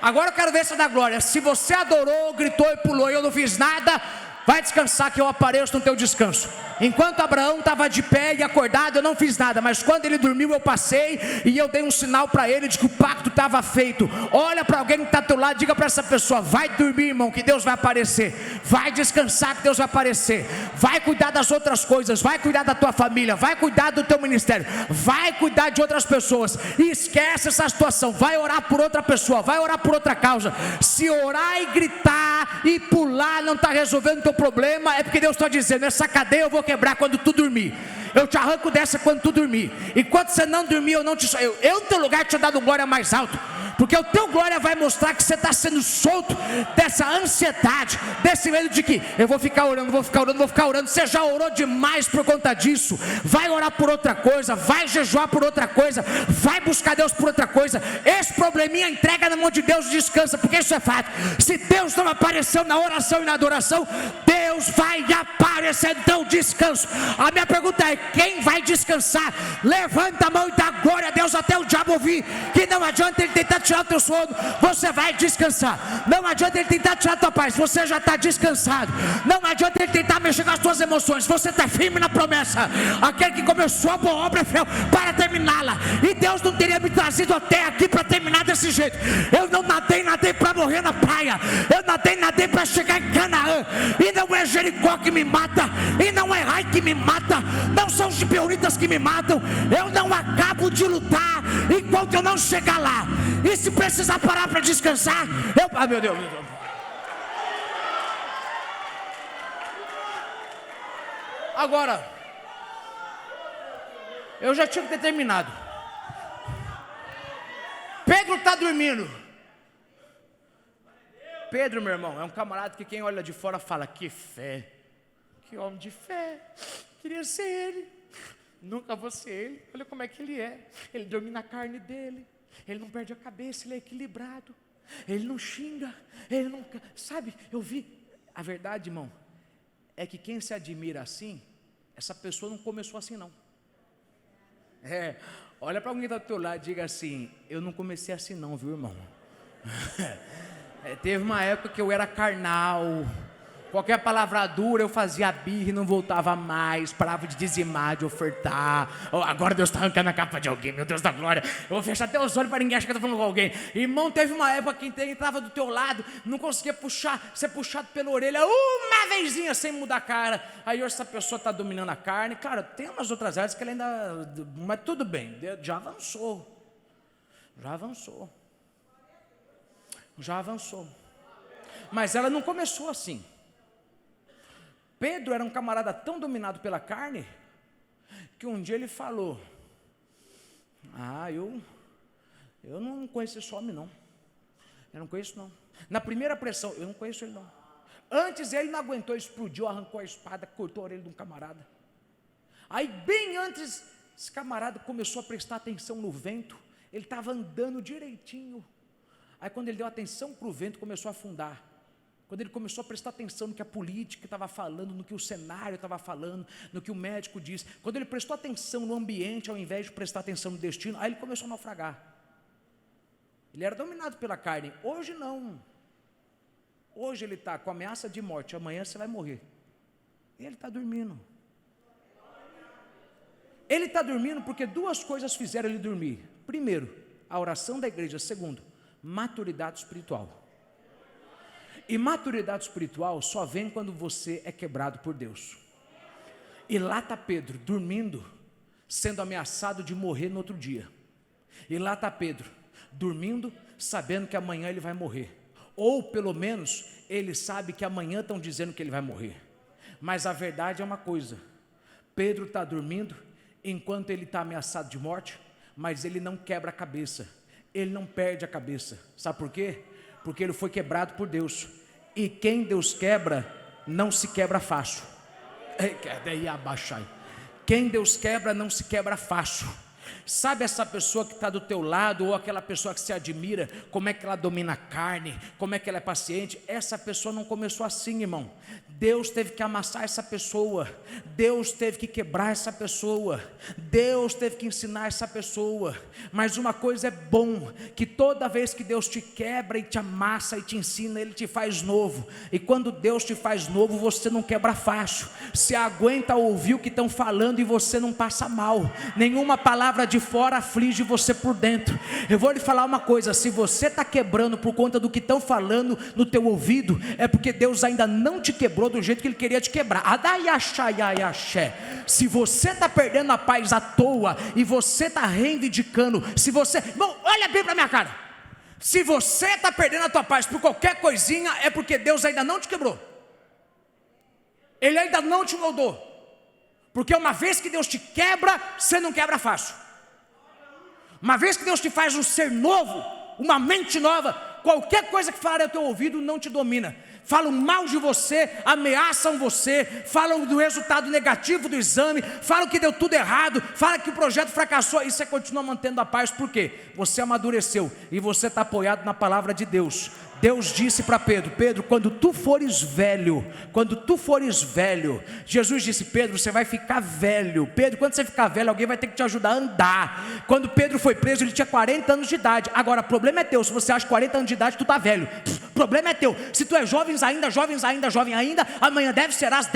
Agora eu quero ver se dá glória. Se você adorou, gritou e pulou e eu não fiz nada, vai descansar que eu apareço no teu descanso. Enquanto Abraão estava de pé e acordado, eu não fiz nada, mas quando ele dormiu eu passei e eu dei um sinal para ele de que o pacto estava feito. Olha para alguém que está ao teu lado, diga para essa pessoa, vai dormir, irmão, que Deus vai aparecer. Vai descansar que Deus vai aparecer. Vai cuidar das outras coisas, vai cuidar da tua família, vai cuidar do teu ministério, vai cuidar de outras pessoas. E esquece essa situação, vai orar por outra pessoa, vai orar por outra causa. Se orar e gritar e pular não está resolvendo o teu problema, é porque Deus está dizendo, essa cadeia eu vou quebrar quando tu dormir. Eu te arranco dessa quando tu dormir. Enquanto você não dormir, eu não te... Eu no teu lugar te dado glória mais alto. Porque o teu glória vai mostrar que você está sendo solto dessa ansiedade, desse medo de que eu vou ficar orando, vou ficar orando, vou ficar orando. Você já orou demais por conta disso. Vai orar por outra coisa, vai jejuar por outra coisa, vai buscar Deus por outra coisa. Esse probleminha entrega na mão de Deus e descansa, porque isso é fato. Se Deus não apareceu na oração e na adoração, Deus Deus vai aparecer. Então descanso. A minha pergunta é: quem vai descansar? Levanta a mão e dá glória a Deus até o diabo ouvir que não adianta ele tentar tirar o teu sono, você vai descansar. Não adianta ele tentar tirar a tua paz, você já está descansado. Não adianta ele tentar mexer com as tuas emoções, você está firme na promessa. Aquele que começou a boa obra é fiel para terminá-la, e Deus não teria me trazido até aqui para terminar desse jeito. Eu não nadei para morrer na praia, eu nadei para chegar em Canaã. E não é Jericó que me mata, e não é Ai que me mata, não são os gibeonitas que me matam. Eu não acabo de lutar enquanto eu não chegar lá. E se precisar parar para descansar, meu Deus. Agora, eu já tinha que ter terminado. Pedro está dormindo. Pedro, meu irmão, é um camarada que quem olha de fora fala: que fé, que homem de fé, queria ser ele, nunca vou ser ele. Olha como é que ele é, ele dorme na carne dele, ele não perde a cabeça, ele é equilibrado, ele não xinga, ele não, sabe, eu vi, a verdade, irmão, é que quem se admira assim, essa pessoa não começou assim não. Olha para alguém que está do teu lado e diga assim: eu não comecei assim não, viu, irmão? Teve uma época que eu era carnal, qualquer palavra dura eu fazia birra e não voltava mais, parava de dizimar, de ofertar. Agora Deus está arrancando a capa de alguém, meu Deus da glória, eu vou fechar até os olhos para ninguém achar que eu estou falando com alguém. Irmão, teve uma época que quem estava do teu lado não conseguia ser puxado pela orelha uma vezinha sem mudar a cara. Aí hoje essa pessoa está dominando a carne. Claro, tem umas outras áreas que ela ainda, mas tudo bem, já avançou. Mas ela não começou assim. Pedro era um camarada tão dominado pela carne, que um dia ele falou: eu não conheço esse homem não, eu não conheço não. Na primeira pressão, eu não conheço ele não. Antes ele não aguentou, explodiu, arrancou a espada, cortou a orelha de um camarada. Aí bem antes, esse camarada começou a prestar atenção no vento, ele estava andando direitinho. Aí quando ele deu atenção para o vento, começou a afundar. Quando ele começou a prestar atenção no que a política estava falando, no que o cenário estava falando, no que o médico disse, quando ele prestou atenção no ambiente, ao invés de prestar atenção no destino, aí ele começou a naufragar. Ele era dominado pela carne. Hoje não. Hoje ele está com ameaça de morte, amanhã você vai morrer. E ele está dormindo. Ele está dormindo porque duas coisas fizeram ele dormir. Primeiro, a oração da igreja. Segundo, maturidade espiritual. E maturidade espiritual só vem quando você é quebrado por Deus. E lá está Pedro dormindo, sendo ameaçado de morrer no outro dia. E lá está Pedro dormindo, sabendo que amanhã ele vai morrer. Ou pelo menos ele sabe que amanhã estão dizendo que ele vai morrer. Mas a verdade é uma coisa: Pedro está dormindo enquanto ele está ameaçado de morte, mas ele não quebra a cabeça, ele não perde a cabeça. Sabe por quê? Porque ele foi quebrado por Deus, e quem Deus quebra, não se quebra fácil. Quem Deus quebra, não se quebra fácil. Sabe essa pessoa que está do teu lado, ou aquela pessoa que se admira, como é que ela domina a carne, como é que ela é paciente? Essa pessoa não começou assim, irmão. Deus teve que amassar essa pessoa, Deus teve que quebrar essa pessoa, Deus teve que ensinar essa pessoa. Mas uma coisa é bom, que toda vez que Deus te quebra e te amassa e te ensina, Ele te faz novo. E quando Deus te faz novo, você não quebra fácil. Você aguenta ouvir o que estão falando e você não passa mal. Nenhuma palavra de fora aflige você por dentro. Eu vou lhe falar uma coisa: se você está quebrando por conta do que estão falando no teu ouvido, é porque Deus ainda não te quebrou do jeito que Ele queria te quebrar. Se você está perdendo a paz à toa e você está reivindicando, se você, bom, olha bem para minha cara, se você está perdendo a tua paz por qualquer coisinha, é porque Deus ainda não te quebrou, Ele ainda não te moldou. Porque uma vez que Deus te quebra, você não quebra fácil. Uma vez que Deus te faz um ser novo, uma mente nova, qualquer coisa que falar ao teu ouvido não te domina. Falam mal de você, ameaçam você, falam do resultado negativo do exame, falam que deu tudo errado, falam que o projeto fracassou, e você continua mantendo a paz. Por quê? Você amadureceu e você está apoiado na palavra de Deus. Deus disse para Pedro: Pedro, quando tu fores velho, Jesus disse: Pedro, você vai ficar velho. Pedro, quando você ficar velho, alguém vai ter que te ajudar a andar. Quando Pedro foi preso, ele tinha 40 anos de idade. Agora, o problema é teu, se você acha 40 anos de idade, tu está velho. O problema é teu. Se tu é jovem ainda, amanhã deve serás.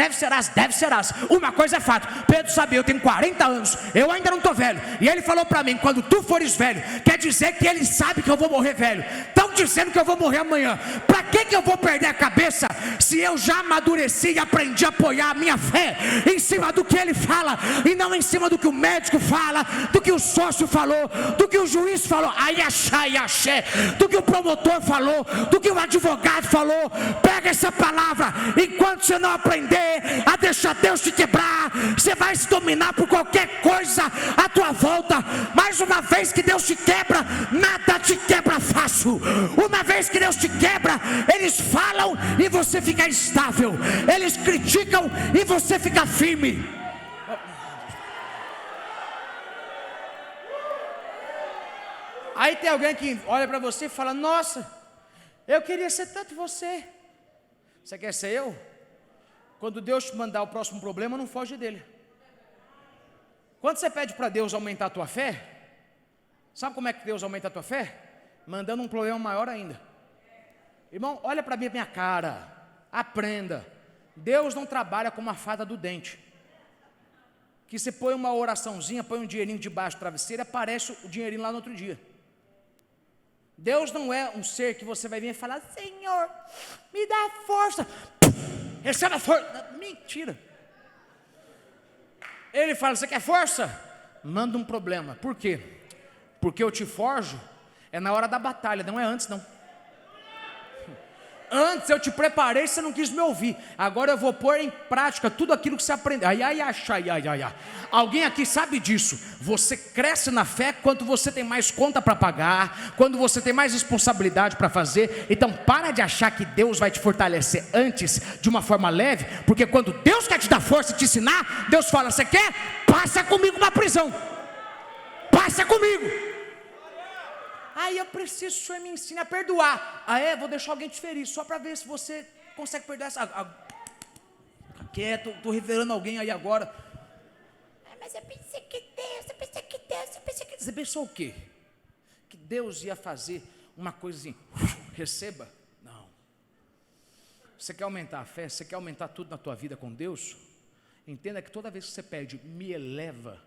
Uma coisa é fato: Pedro sabia, eu tenho 40 anos, eu ainda não estou velho. E ele falou para mim: quando tu fores velho, quer dizer que ele sabe que eu vou morrer velho. Estão dizendo que eu vou morrer amanhã. Para que eu vou perder a cabeça se eu já amadureci e aprendi a apoiar a minha fé em cima do que ele fala e não em cima do que o médico fala, do que o sócio falou, do que o juiz falou, do que o promotor falou, do que o advogado falou? Pega essa palavra. Enquanto você não aprender a deixar Deus te quebrar, você vai se dominar por qualquer coisa à tua volta. Mas uma vez que Deus te quebra, nada te quebra fácil. Uma vez que Deus te quebra, eles falam e você fica estável, eles criticam e você fica firme. Aí tem alguém que olha para você e fala: nossa, eu queria ser tanto você. Você quer ser eu? Quando Deus te mandar o próximo problema, não foge dele. Quando você pede para Deus aumentar a tua fé, sabe como é que Deus aumenta a tua fé? Mandando um problema maior ainda. Irmão, olha para minha cara, aprenda. Deus não trabalha como uma fada do dente, que você põe uma oraçãozinha, põe um dinheirinho debaixo do travesseiro e aparece o dinheirinho lá no outro dia. Deus não é um ser que você vai vir e falar: Senhor, me dá força, receba força. Mentira. Ele fala: você quer força? Manda um problema. Por quê? Porque eu te forjo é na hora da batalha, não é antes não. Antes eu te preparei, você não quis me ouvir. Agora eu vou pôr em prática tudo aquilo que você aprendeu. Alguém aqui sabe disso. Você cresce na fé quando você tem mais conta para pagar, quando você tem mais responsabilidade para fazer. Então para de achar que Deus vai te fortalecer antes de uma forma leve, porque quando Deus quer te dar força e te ensinar, Deus fala: você quer? Passa comigo na prisão. Passa comigo. Aí eu preciso que o senhor me ensine a perdoar. Vou deixar alguém te ferir, só para ver se você consegue perdoar essa. Fica quieto, estou revelando alguém aí agora. Mas eu pensei que Deus, Você pensou o quê? Que Deus ia fazer uma coisa assim, receba? Não. Você quer aumentar a fé? Você quer aumentar tudo na tua vida com Deus? Entenda que toda vez que você pede: me eleva,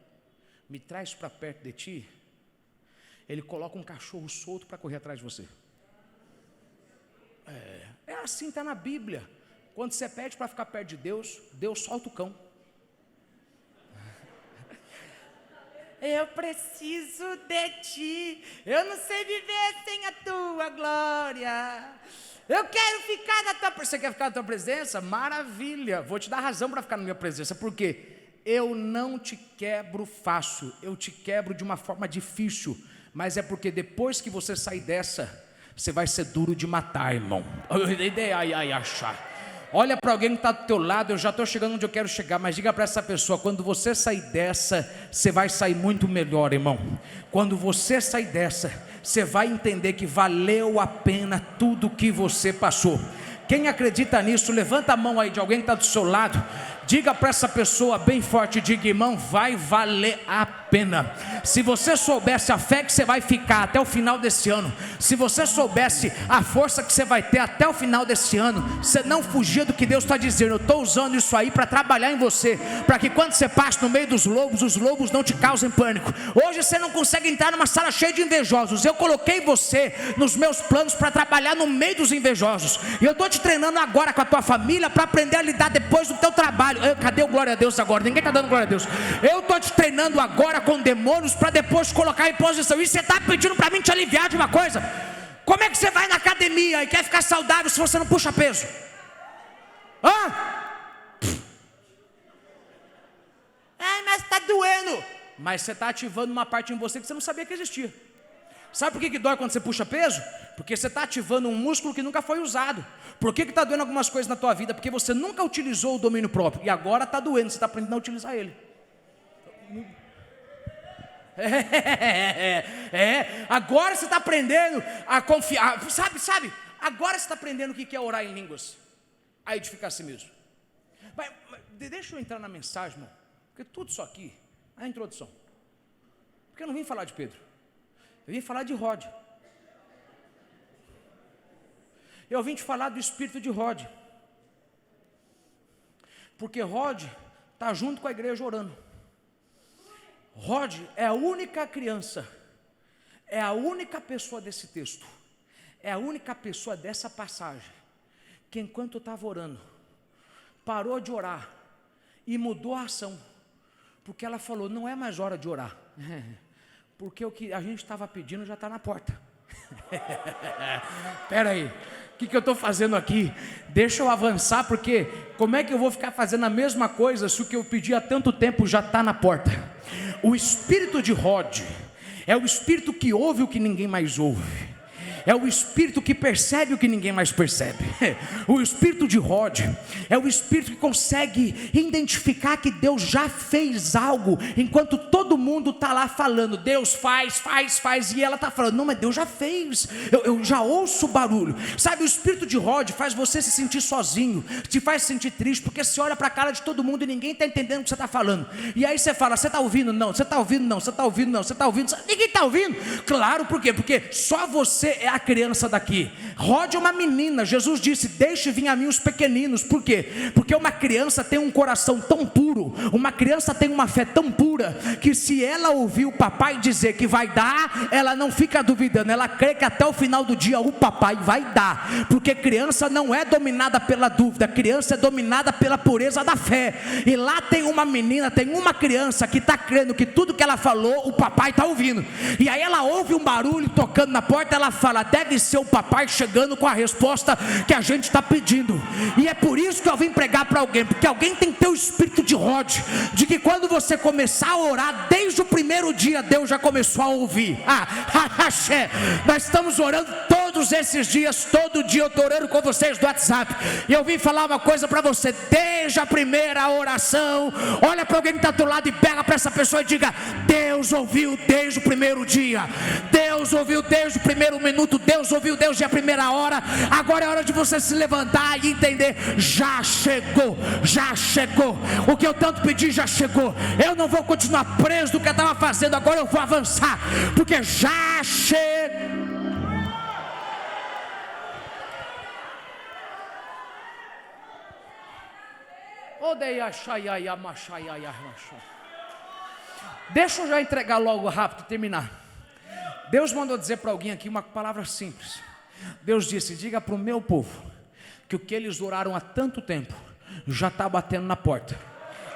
me traz para perto de ti, Ele coloca um cachorro solto para correr atrás de você. É assim, está na Bíblia. Quando você pede para ficar perto de Deus, Deus solta o cão. Eu preciso de ti, eu não sei viver sem a tua glória. Eu quero ficar na tua presença. Você quer ficar na tua presença? Maravilha, vou te dar razão para ficar na minha presença. Por quê? Eu não te quebro fácil, eu te quebro de uma forma difícil. Mas é porque depois que você sair dessa, você vai ser duro de matar, irmão. Olha para alguém que está do teu lado: eu já estou chegando onde eu quero chegar, mas diga para essa pessoa: quando você sair dessa, você vai sair muito melhor, irmão. Quando você sair dessa, você vai entender que valeu a pena tudo que você passou. Quem acredita nisso, levanta a mão aí de alguém que está do seu lado. Diga para essa pessoa bem forte, diga: irmão, vai valer a pena. Se você soubesse a fé que você vai ficar até o final desse ano, se você soubesse a força que você vai ter até o final desse ano, você não fugia do que Deus está dizendo. Eu estou usando isso aí para trabalhar em você, para que quando você passe no meio dos lobos, os lobos não te causem pânico. Hoje você não consegue entrar numa sala cheia de invejosos. Eu coloquei você nos meus planos para trabalhar no meio dos invejosos, e eu estou te treinando agora com a tua família para aprender a lidar depois do teu trabalho. Cadê o glória a Deus agora? Ninguém está dando glória a Deus. Eu estou te treinando agora com demônios para depois colocar em posição. E você está pedindo para mim te aliviar de uma coisa? Como é que você vai na academia e quer ficar saudável se você não puxa peso? Mas está doendo. Mas você está ativando uma parte em você que você não sabia que existia. Sabe por que dói quando você puxa peso? Porque você está ativando um músculo que nunca foi usado. Por que está doendo algumas coisas na tua vida? Porque você nunca utilizou o domínio próprio. E agora está doendo, você está aprendendo a utilizar ele. Agora você está aprendendo a confiar. Sabe? Agora você está aprendendo o que é orar em línguas, a edificar a si mesmo. Mas deixa eu entrar na mensagem, irmão, porque tudo isso aqui é a introdução. Porque eu não vim falar de Pedro, eu vim falar de Rod. Eu vim te falar do espírito de Rod, porque Rod está junto com a igreja orando. Rod é a única criança, é a única pessoa desse texto, é a única pessoa dessa passagem, que enquanto estava orando, parou de orar e mudou a ação, porque ela falou, não é mais hora de orar, porque o que a gente estava pedindo já está na porta. Espera aí, o que eu estou fazendo aqui? Deixa eu avançar, porque como é que eu vou ficar fazendo a mesma coisa se o que eu pedi há tanto tempo já está na porta? O espírito de Rod é o espírito que ouve o que ninguém mais ouve, é o espírito que percebe o que ninguém mais percebe. O espírito de Rod é o espírito que consegue identificar que Deus já fez algo, enquanto todo mundo está lá falando, Deus faz, e ela está falando, não, mas Deus já fez, eu já ouço o barulho. Sabe, o espírito de Rod faz você se sentir sozinho, te faz se sentir triste, porque você olha para a cara de todo mundo e ninguém está entendendo o que você está falando, e aí você fala, você está ouvindo? Não. Você está ouvindo? Não. Você está ouvindo? Não. Você está ouvindo? Ninguém está ouvindo? Claro, por quê? Porque só você é a criança daqui. Rod é uma menina. Jesus disse, deixe vir a mim os pequeninos. Por quê? Porque uma criança tem um coração tão puro, uma criança tem uma fé tão pura, que se ela ouvir o papai dizer que vai dar, ela não fica duvidando, ela crê que até o final do dia o papai vai dar, porque criança não é dominada pela dúvida, criança é dominada pela pureza da fé. E lá tem uma menina, tem uma criança que está crendo que tudo que ela falou, o papai está ouvindo, e aí ela ouve um barulho tocando na porta, ela fala, deve ser o papai chegando com a resposta que a gente está pedindo. E é por isso que eu vim pregar para alguém, porque alguém tem que ter o espírito de Rod, de que quando você começar a orar, desde o primeiro dia Deus já começou a ouvir. Nós estamos orando todos esses dias, todo dia eu estou orando com vocês do WhatsApp, e eu vim falar uma coisa para você, desde a primeira oração, olha para alguém que está do lado e pega para essa pessoa e diga, Deus ouviu desde o primeiro dia, Deus ouviu desde o primeiro minuto, Deus ouviu desde a primeira hora. Agora é hora de você se levantar e entender, já chegou, o que eu tanto pedi já chegou. Eu não vou continuar preso do que eu estava fazendo, agora eu vou avançar, porque já chegou. Deixa eu já entregar logo rápido, terminar. Deus mandou dizer para alguém aqui uma palavra simples. Deus disse, diga para o meu povo que o que eles oraram há tanto tempo já está batendo na porta.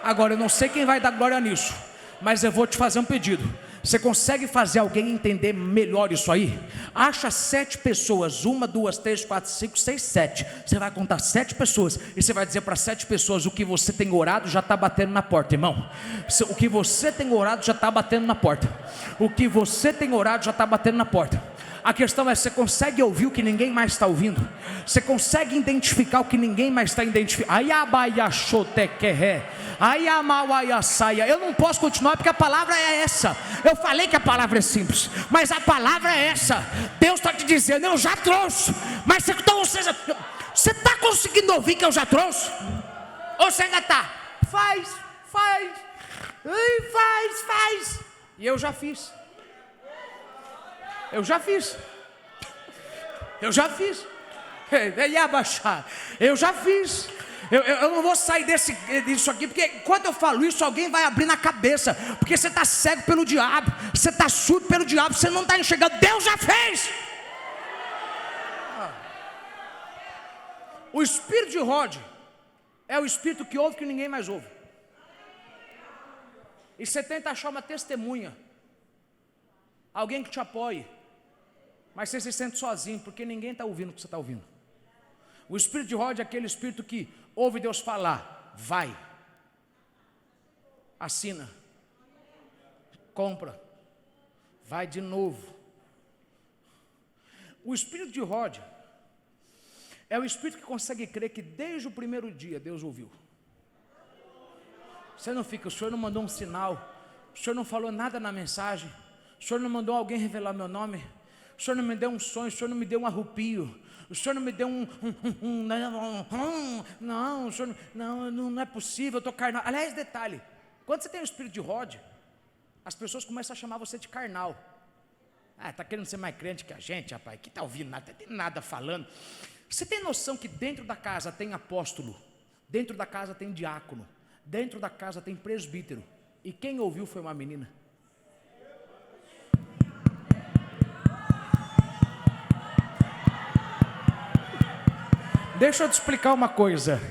Agora eu não sei quem vai dar glória nisso, mas eu vou te fazer um pedido. Você consegue fazer alguém entender melhor isso aí? Acha 7 pessoas, 1, 2, 3, 4, 5, 6, 7. Você vai contar 7 pessoas e você vai dizer para 7 pessoas, o que você tem orado já está batendo na porta, irmão. O que você tem orado já está batendo na porta. O que você tem orado já está batendo na porta. A questão é, você consegue ouvir o que ninguém mais está ouvindo? Você consegue identificar o que ninguém mais está identificando? Eu não posso continuar porque a palavra é essa. Eu falei que a palavra é simples, mas a palavra é essa. Deus está te dizendo, eu já trouxe. Mas você está conseguindo ouvir que eu já trouxe? Ou você ainda está? Faz. E eu já fiz. Eu já fiz. Eu já fiz. Eu não vou sair disso aqui, porque quando eu falo isso, alguém vai abrir na cabeça, porque você está cego pelo diabo, você está surdo pelo diabo, você não está enxergando, Deus já fez. O espírito de Rod é o espírito que ouve que ninguém mais ouve. E você tenta achar uma testemunha, alguém que te apoie, mas você se sente sozinho, porque ninguém está ouvindo o que você está ouvindo. O espírito de Rod é aquele espírito que ouve Deus falar, vai, assina, compra, vai de novo. O espírito de Rod é o espírito que consegue crer que desde o primeiro dia Deus ouviu. Você não fica, o Senhor não mandou um sinal, o Senhor não falou nada na mensagem, o Senhor não mandou alguém revelar meu nome, o Senhor não me deu um sonho, o Senhor não me deu um arrupio, o Senhor não me deu não, o Senhor não é possível, eu estou carnal. Aliás, detalhe, quando você tem o espírito de Rod, as pessoas começam a chamar você de carnal. Está querendo ser mais crente que a gente, rapaz, que está ouvindo nada, não tem nada falando. Você tem noção que dentro da casa tem apóstolo, dentro da casa tem diácono, dentro da casa tem presbítero, e quem ouviu foi uma menina. Deixa eu te explicar uma coisa.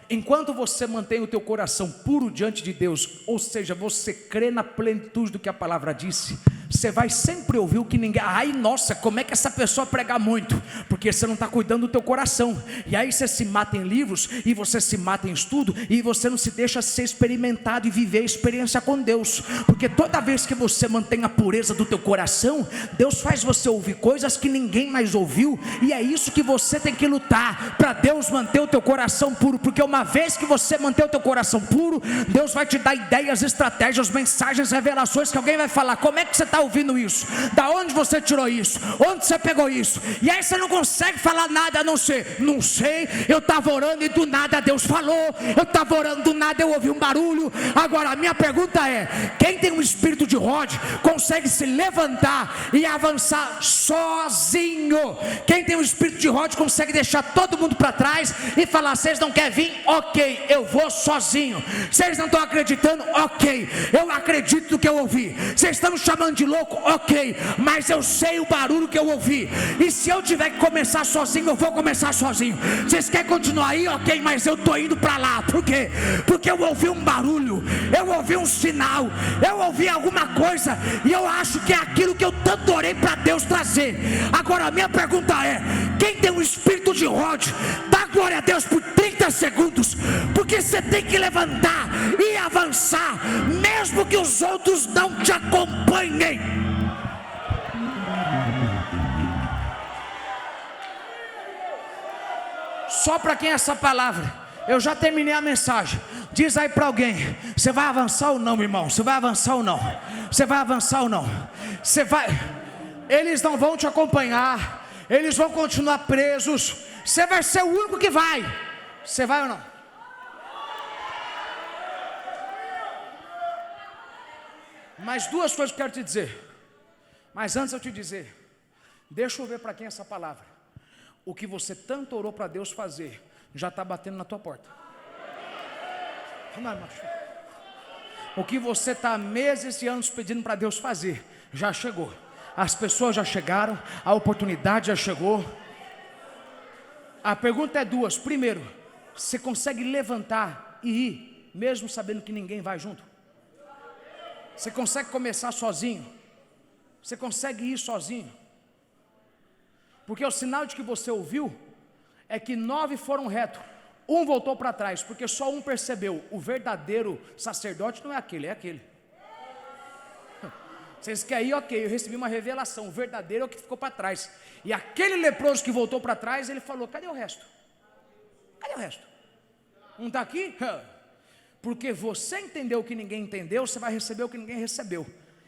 Enquanto você mantém o teu coração puro diante de Deus, ou seja, você crê na plenitude do que a palavra disse, você vai sempre ouvir o que ninguém... Ai, nossa, como é que essa pessoa prega muito? Porque você não está cuidando do teu coração. E aí você se mata em livros, e você se mata em estudo, e você não se deixa ser experimentado e viver a experiência com Deus. Porque toda vez que você mantém a pureza do teu coração, Deus faz você ouvir coisas que ninguém mais ouviu, e é isso que você tem que lutar, para Deus manter o teu coração puro. Porque uma vez que você manter o teu coração puro, Deus vai te dar ideias, estratégias, mensagens, revelações, que alguém vai falar: como é que você está ouvindo isso? Da onde você tirou isso? Onde você pegou isso? E aí você não consegue falar nada a não ser: não sei, eu estava orando e do nada Deus falou, eu estava orando, do nada eu ouvi um barulho. Agora a minha pergunta é: quem tem um espírito de Rod consegue se levantar e avançar sozinho? Quem tem um espírito de Rod consegue deixar todo mundo para trás e falar: vocês não querem vir? Ok, eu vou sozinho. Vocês não estão acreditando? Ok, eu acredito no que eu ouvi. Vocês estão me chamando de louco? Ok, mas eu sei o barulho que eu ouvi, e se eu tiver que começar sozinho, eu vou começar sozinho. Vocês querem continuar aí? Ok, mas eu estou indo para lá. Por quê? Porque eu ouvi um barulho, eu ouvi um sinal, eu ouvi alguma coisa, e eu acho que é aquilo que eu tanto orei para Deus trazer. Agora a minha pergunta é: quem tem um espírito de Rod, dá glória a Deus por 30 segundos, porque você tem que levantar e avançar, mesmo que os outros não te acompanhem. Só para quem é essa palavra, eu já terminei a mensagem. Diz aí para alguém: você vai avançar ou não, irmão? Você vai avançar ou não? Você vai avançar ou não? Você vai... Eles não vão te acompanhar, eles vão continuar presos, você vai ser o único que vai. Você vai ou não? Mais duas coisas que eu quero te dizer. Mas antes eu te dizer, deixa eu ver para quem é essa palavra. O que você tanto orou para Deus fazer já está batendo na tua porta. O que você está há meses e anos pedindo para Deus fazer já chegou. As pessoas já chegaram, a oportunidade já chegou. A pergunta é duas. Primeiro, você consegue levantar e ir, mesmo sabendo que ninguém vai junto? Você consegue começar sozinho? Você consegue ir sozinho? Porque o sinal de que você ouviu é que 9 foram reto, um voltou para trás, porque só um percebeu: o verdadeiro sacerdote não é aquele, é aquele. Vocês querem ir? Ok, eu recebi uma revelação. O verdadeiro é o que ficou para trás. E aquele leproso que voltou para trás, ele falou: cadê o resto? Cadê o resto? Não está aqui? Porque você entendeu o que ninguém entendeu, você vai receber o que ninguém recebeu.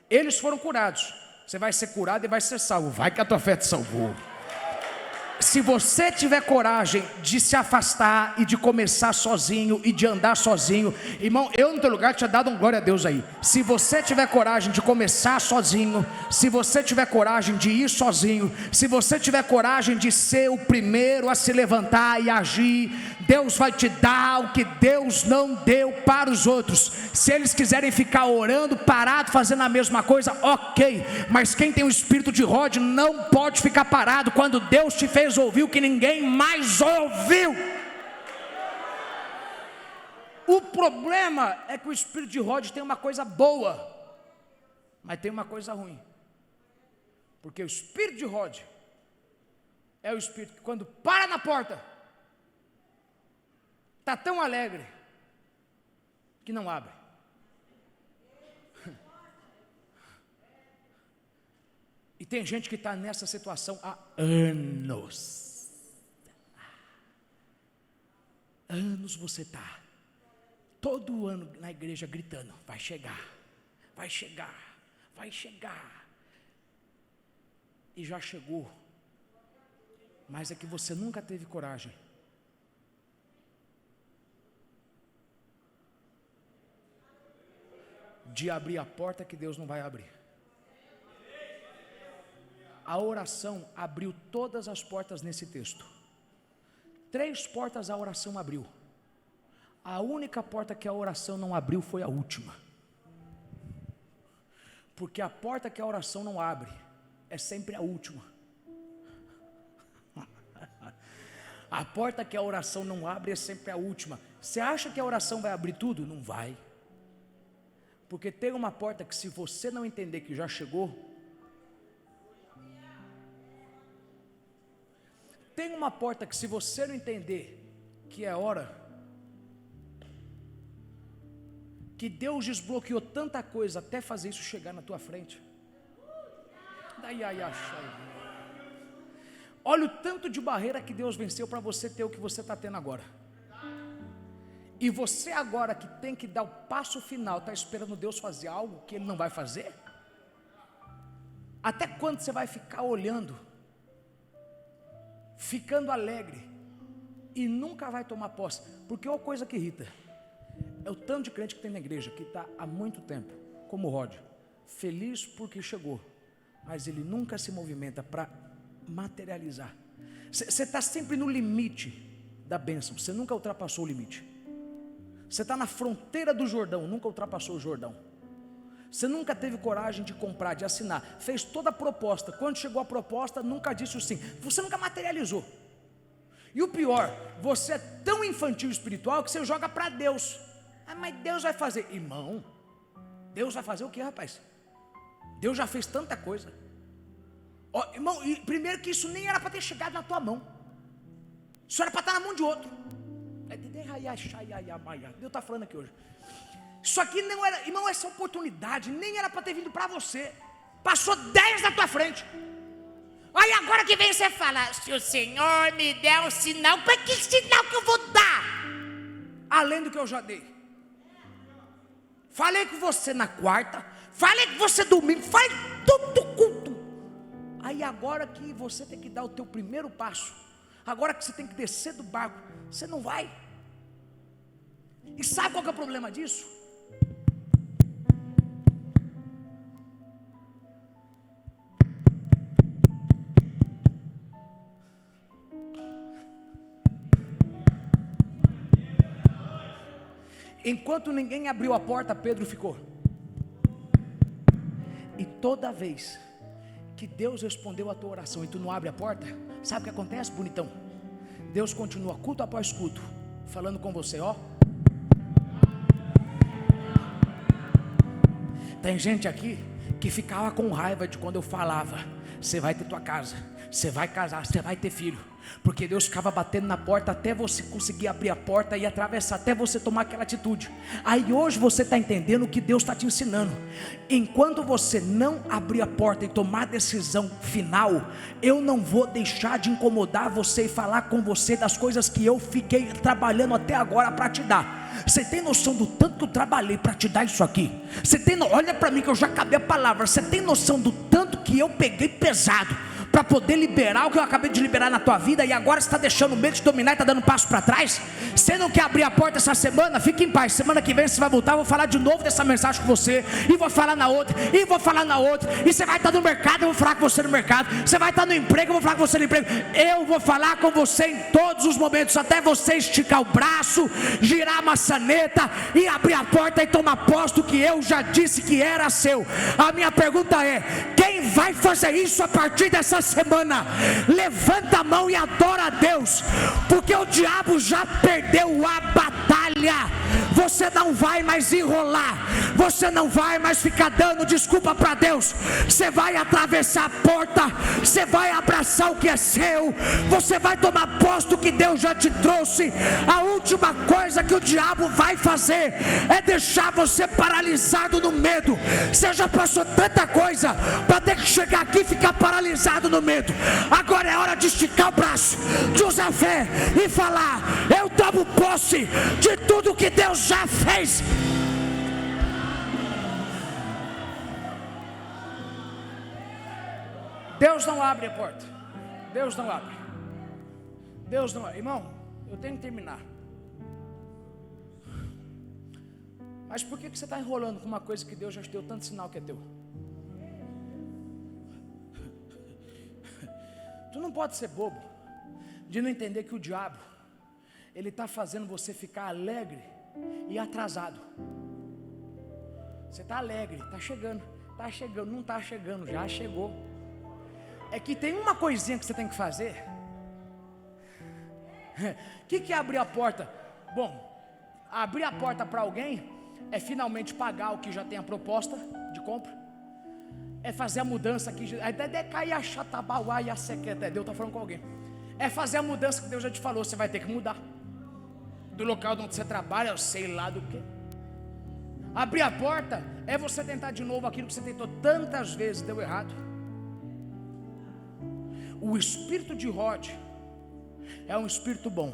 Eles foram curados, você vai ser curado e vai ser salvo. Vai que a tua fé te salvou. Se você tiver coragem de se afastar e de começar sozinho e de andar sozinho, irmão, eu no teu lugar tinha dado um glória a Deus aí. Se você tiver coragem de começar sozinho, se você tiver coragem de ir sozinho, se você tiver coragem de ser o primeiro a se levantar e agir, Deus vai te dar o que Deus não deu para os outros. Se eles quiserem ficar orando, parado, fazendo a mesma coisa, ok, mas quem tem o espírito de Rod não pode ficar parado quando Deus te fez ouvir o que ninguém mais ouviu. O problema é que o espírito de Rod tem uma coisa boa, mas tem uma coisa ruim. Porque o espírito de Rod é o espírito que, quando para na porta, está tão alegre que não abre. E tem gente que está nessa situação há anos. Anos você está todo ano na igreja gritando: vai chegar, vai chegar, vai chegar. e já chegou, mas é que você nunca teve coragem. De abrir a porta que Deus não vai abrir. A oração abriu todas as portas nesse texto. 3 portas a oração abriu. A única porta que a oração não abriu foi a última. Porque a porta que a oração não abre é sempre a última. A porta que a oração não abre é sempre a última. Você acha que a oração vai abrir tudo? Não vai. Porque tem uma porta que, se você não entender que já chegou, tem uma porta que, se você não entender que é hora, que Deus desbloqueou tanta coisa até fazer isso chegar na tua frente. Olha o tanto de barreira que Deus venceu para você ter o que você está tendo agora. E você agora que tem que dar o passo final, está esperando Deus fazer algo que Ele não vai fazer? Até quando você vai ficar olhando, ficando alegre, e nunca vai tomar posse? Porque uma coisa que irrita é o tanto de crente que tem na igreja, que está há muito tempo, como o Rod, feliz porque chegou, mas ele nunca se movimenta para materializar. Você está sempre no limite da bênção, você nunca ultrapassou o limite. Você está na fronteira do Jordão, nunca ultrapassou o Jordão. Você nunca teve coragem de comprar, de assinar, fez toda a proposta, quando chegou a proposta, nunca disse o sim, você nunca materializou. E o pior, você é tão infantil espiritual que você joga para Deus. Mas Deus vai fazer. Irmão, Deus vai fazer o que, rapaz? Deus já fez tanta coisa. Irmão, primeiro que isso nem era para ter chegado na tua mão, isso era para estar na mão de outro. Deus está falando aqui hoje. Isso aqui não era, irmão, essa oportunidade nem era para ter vindo para você. Passou 10 na tua frente. Aí agora que vem você fala: se o Senhor me der um sinal, para que sinal que eu vou dar? Além do que eu já dei. Falei com você na quarta, falei com você domingo, falei tudo culto. Aí agora que você tem que dar o teu primeiro passo, agora que você tem que descer do barco, você não vai. E sabe qual que é o problema disso? Enquanto ninguém abriu a porta, Pedro ficou. E toda vez que Deus respondeu a tua oração e tu não abre a porta, sabe o que acontece, bonitão? Deus continua culto após culto falando com você, ó. Tem gente aqui que ficava com raiva de quando eu falava: você vai ter tua casa, você vai casar, você vai ter filho. Porque Deus ficava batendo na porta até você conseguir abrir a porta e atravessar, até você tomar aquela atitude. Aí hoje você está entendendo o que Deus está te ensinando. Enquanto você não abrir a porta e tomar a decisão final, eu não vou deixar de incomodar você e falar com você das coisas que eu fiquei trabalhando até agora para te dar. Você tem noção do tanto que eu trabalhei para te dar isso aqui? Olha para mim que eu já acabei a palavra. Você tem noção do tanto que eu peguei pesado para poder liberar o que eu acabei de liberar na tua vida, e agora você está deixando o medo de dominar e está dando um passo para trás? Você não quer abrir a porta essa semana? Fique em paz, semana que vem você vai voltar, eu vou falar de novo dessa mensagem com você, e vou falar na outra, e vou falar na outra, e você vai estar no mercado, eu vou falar com você no mercado, você vai estar no emprego, eu vou falar com você no emprego, eu vou falar com você em todos os momentos, até você esticar o braço, girar a maçaneta, e abrir a porta e tomar posse do que eu já disse que era seu. A minha pergunta é: quem vai fazer isso a partir dessa semana? Levanta a mão e adora a Deus, porque o diabo já perdeu a batalha. Você não vai mais enrolar, você não vai mais ficar dando desculpa para Deus. Você vai atravessar a porta, você vai abraçar o que é seu, você vai tomar posse do que Deus já te trouxe. A última coisa que o diabo vai fazer é deixar você paralisado no medo. Você já passou tanta coisa para ter que chegar aqui e ficar paralisado no medo. Agora é hora de esticar o braço, de usar fé e falar: eu tomo posse de tudo que Deus já fez. Deus não abre a porta. Deus não abre. Deus não abre. Irmão, eu tenho que terminar. Mas por que você está enrolando com uma coisa que Deus já te deu tanto sinal que é teu? Tu não pode ser bobo de não entender que o diabo, ele está fazendo você ficar alegre e atrasado. Você está alegre, está chegando, não está chegando, já chegou. É que tem uma coisinha que você tem que fazer. O que é abrir a porta? Bom, abrir a porta para alguém é finalmente pagar o que já tem a proposta de compra. É fazer a mudança que até cair a chatabauá e a sequeta. Deus está falando com alguém. É fazer a mudança que Deus já te falou. Você vai ter que mudar do local onde você trabalha, eu sei lá do que. Abrir a porta é você tentar de novo aquilo que você tentou tantas vezes, deu errado. O espírito de Rod é um espírito bom.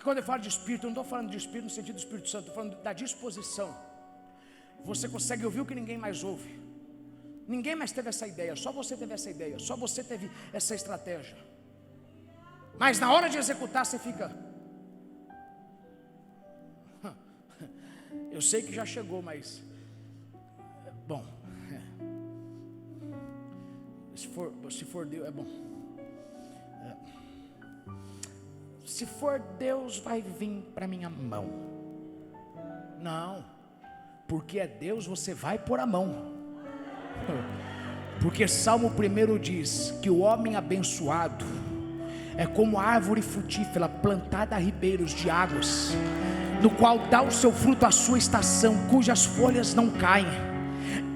Quando eu falo de espírito, eu não estou falando de espírito no sentido do Espírito Santo, estou falando da disposição. Você consegue ouvir o que ninguém mais ouve. Ninguém mais teve essa ideia, só você teve essa ideia, só você teve essa estratégia. Mas na hora de executar você fica... Eu sei que já chegou, mas... Bom... Se for Deus, é bom. Se for Deus, vai vir para minha mão. Não, porque é Deus, você vai pôr a mão. Porque Salmo 1 diz que o homem abençoado é como árvore frutífera plantada a ribeiros de águas, no qual dá o seu fruto à sua estação, cujas folhas não caem,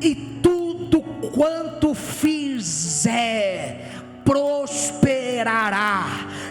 e tudo quanto fizer prosperará.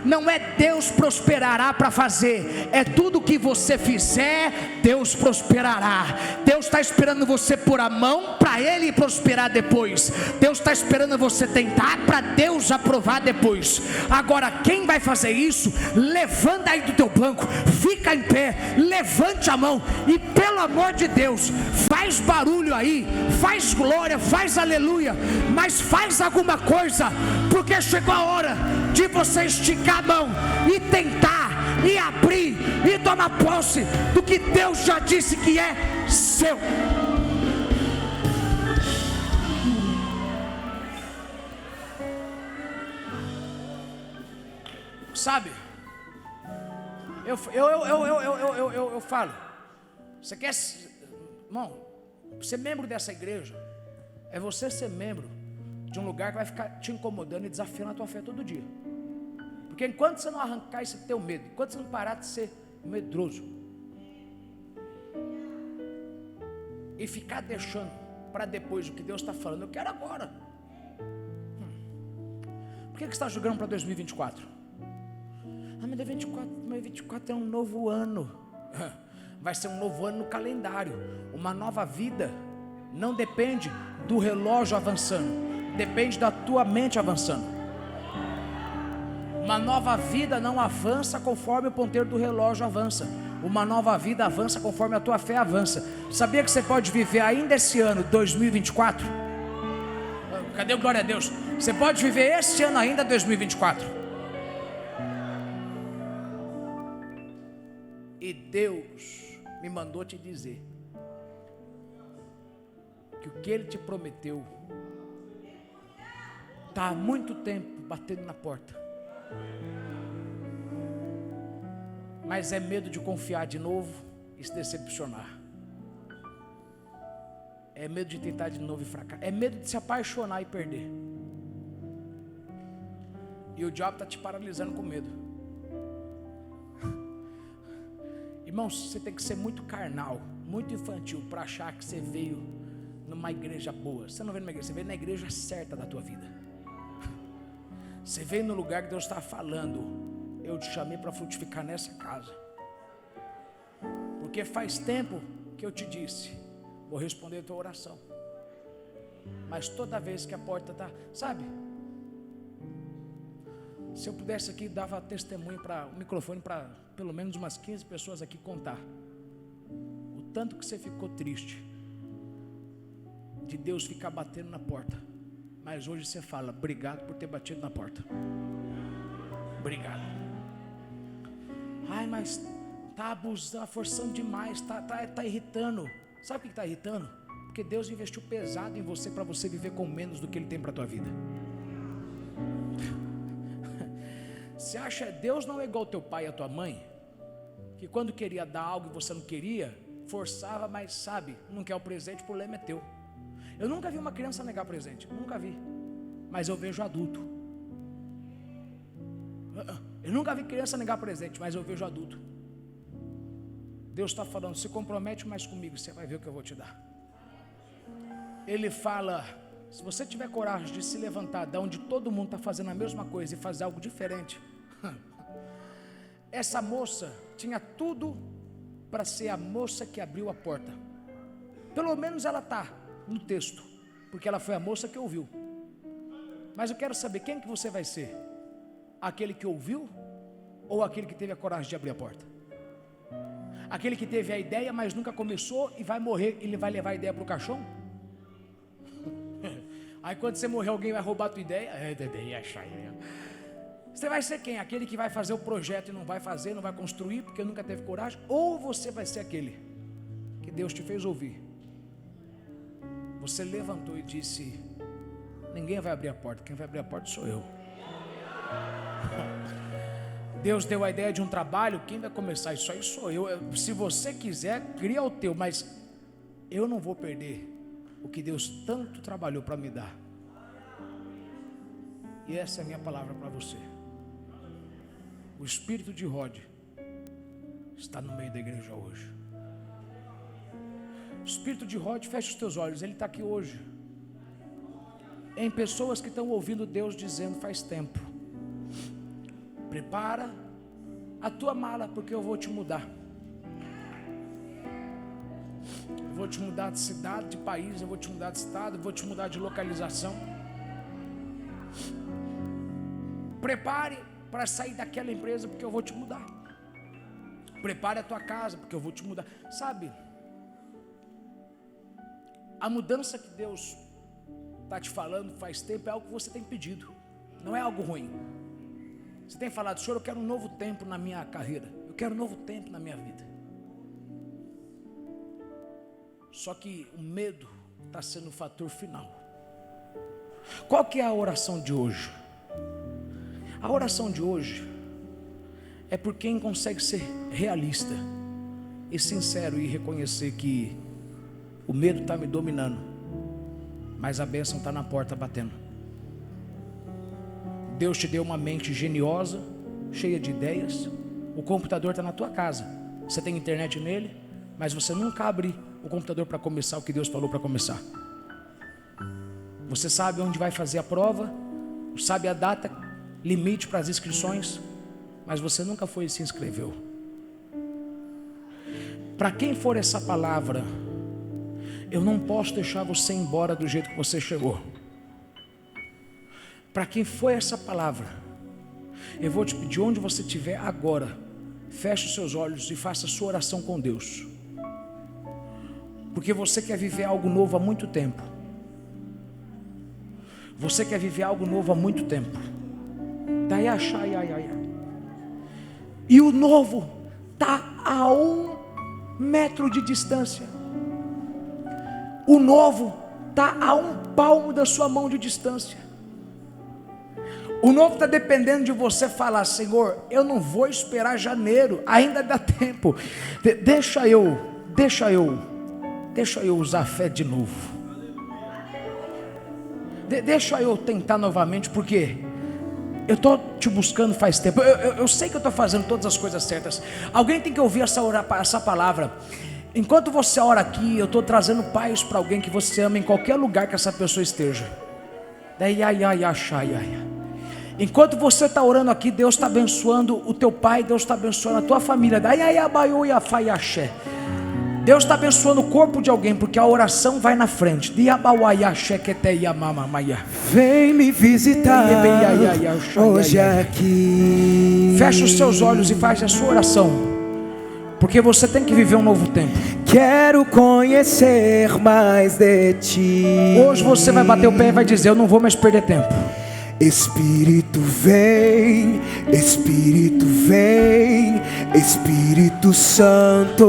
Não é Deus prosperará para fazer, é tudo que você fizer, Deus prosperará. Deus está esperando você pôr a mão para Ele prosperar depois. Deus está esperando você tentar para Deus aprovar depois. Agora quem vai fazer isso? Levanta aí do teu banco, fica em pé, levante a mão e pelo amor de Deus, faz barulho aí, faz glória, faz aleluia, mas faz alguma coisa, porque chegou a hora de você esticar a mão e tentar, e abrir, e tomar posse do que Deus já disse que é seu. Sabe, eu falo, você quer, irmão, ser membro dessa igreja é você ser membro de um lugar que vai ficar te incomodando e desafiando a tua fé todo dia. Porque enquanto você não arrancar esse teu medo, enquanto você não parar de ser medroso e ficar deixando para depois o que Deus está falando, eu quero agora. Por que você está jogando para 2024? Mas 2024 é um novo ano. Vai ser um novo ano no calendário. Uma nova vida não depende do relógio avançando, depende da tua mente avançando. Uma nova vida não avança conforme o ponteiro do relógio avança. Uma nova vida avança conforme a tua fé avança. Sabia que você pode viver ainda esse ano 2024? Cadê o glória a Deus? Você pode viver esse ano ainda 2024. E Deus me mandou te dizer que o que Ele te prometeu está há muito tempo batendo na porta, mas é medo de confiar de novo e se decepcionar, é medo de tentar de novo e fracassar, é medo de se apaixonar e perder, e o diabo está te paralisando com medo. Irmãos, você tem que ser muito carnal, muito infantil para achar que você veio numa igreja boa. Você não veio numa igreja, você veio na igreja certa da tua vida. Você veio no lugar que Deus está falando: eu te chamei para frutificar nessa casa. Porque faz tempo que eu te disse, vou responder a tua oração. Mas toda vez que a porta está, sabe? Se eu pudesse aqui, dava testemunho para o microfone para pelo menos umas 15 pessoas aqui contar o tanto que você ficou triste de Deus ficar batendo na porta, Mas hoje você fala: obrigado por ter batido na porta. Obrigado. Ai, mas está abusando, forçando demais, tá irritando. Sabe o que está irritando? Porque Deus investiu pesado em você para você viver com menos do que Ele tem para a tua vida. Você acha, Deus não é igual teu pai e a tua mãe, que quando queria dar algo e você não queria, forçava, mas sabe, não quer o presente, o problema é teu. Eu nunca vi uma criança negar presente, nunca vi. Mas eu vejo adulto. Eu nunca vi criança negar presente, mas eu vejo adulto. Deus está falando: se compromete mais comigo, você vai ver o que eu vou te dar. Ele fala: se você tiver coragem de se levantar da onde todo mundo está fazendo a mesma coisa e fazer algo diferente. Essa moça tinha tudo para ser a moça que abriu a porta. Pelo menos ela está no texto, porque ela foi a moça que ouviu. Mas eu quero saber, quem que você vai ser? Aquele que ouviu ou aquele que teve a coragem de abrir a porta? Aquele que teve a ideia, mas nunca começou e vai morrer, ele vai levar a ideia para o caixão? Aí quando você morrer, alguém vai roubar a tua ideia. Você vai ser quem? Aquele que vai fazer o projeto e não vai fazer, não vai construir porque nunca teve coragem? Ou você vai ser aquele que Deus te fez ouvir? Você levantou e disse: ninguém vai abrir a porta, quem vai abrir a porta sou eu. Deus deu a ideia de um trabalho, quem vai começar isso aí sou eu. Se você quiser, cria o teu, mas eu não vou perder o que Deus tanto trabalhou para me dar. E essa é a minha palavra para você. O espírito de Rod está no meio da igreja hoje. O espírito de Rod, fecha os teus olhos, ele está aqui hoje. Em pessoas que estão ouvindo Deus dizendo faz tempo: prepara a tua mala, porque eu vou te mudar. Eu vou te mudar de cidade, de país, eu vou te mudar de estado, eu vou te mudar de localização. Prepare para sair daquela empresa, porque eu vou te mudar. Prepare a tua casa, porque eu vou te mudar. Sabe, a mudança que Deus está te falando faz tempo é algo que você tem pedido, não é algo ruim. Você tem falado: Senhor, eu quero um novo tempo na minha carreira, eu quero um novo tempo na minha vida. Só que o medo está sendo o fator final. Qual que é a oração de hoje? A oração de hoje é por quem consegue ser realista e sincero e reconhecer que o medo está me dominando, mas a bênção está na porta batendo. Deus te deu uma mente geniosa, cheia de ideias. O computador está na tua casa, você tem internet nele, mas você nunca abre o computador para começar o que Deus falou para começar. Você sabe onde vai fazer a prova, sabe a data limite para as inscrições, mas você nunca foi e se inscreveu. Para quem for essa palavra: eu não posso deixar você ir embora do jeito que você chegou. Para quem foi essa palavra, eu vou te pedir, onde você estiver agora, feche os seus olhos e faça a sua oração com Deus, porque você quer viver algo novo há muito tempo. Você quer viver algo novo há muito tempo. E o novo está a 1 metro de distância. O novo está a 1 palmo da sua mão de distância. O novo está dependendo de você falar: Senhor, eu não vou esperar janeiro, ainda dá tempo. Deixa eu usar a fé de novo. Deixa eu tentar novamente, porque eu estou te buscando faz tempo. Eu sei que eu estou fazendo todas as coisas certas. Alguém tem que ouvir essa palavra. Enquanto você ora aqui, eu estou trazendo paz para alguém que você ama em qualquer lugar que essa pessoa esteja. Enquanto você está orando aqui, Deus está abençoando o teu pai, Deus está abençoando a tua família. Deus está abençoando o corpo de alguém, porque a oração vai na frente. Vem me visitar hoje aqui. Feche os seus olhos e faz a sua oração, porque você tem que viver um novo tempo. quero conhecer mais de ti. Hoje você vai bater o pé e vai dizer: eu não vou mais perder tempo. Espírito vem, Espírito vem, Espírito Santo.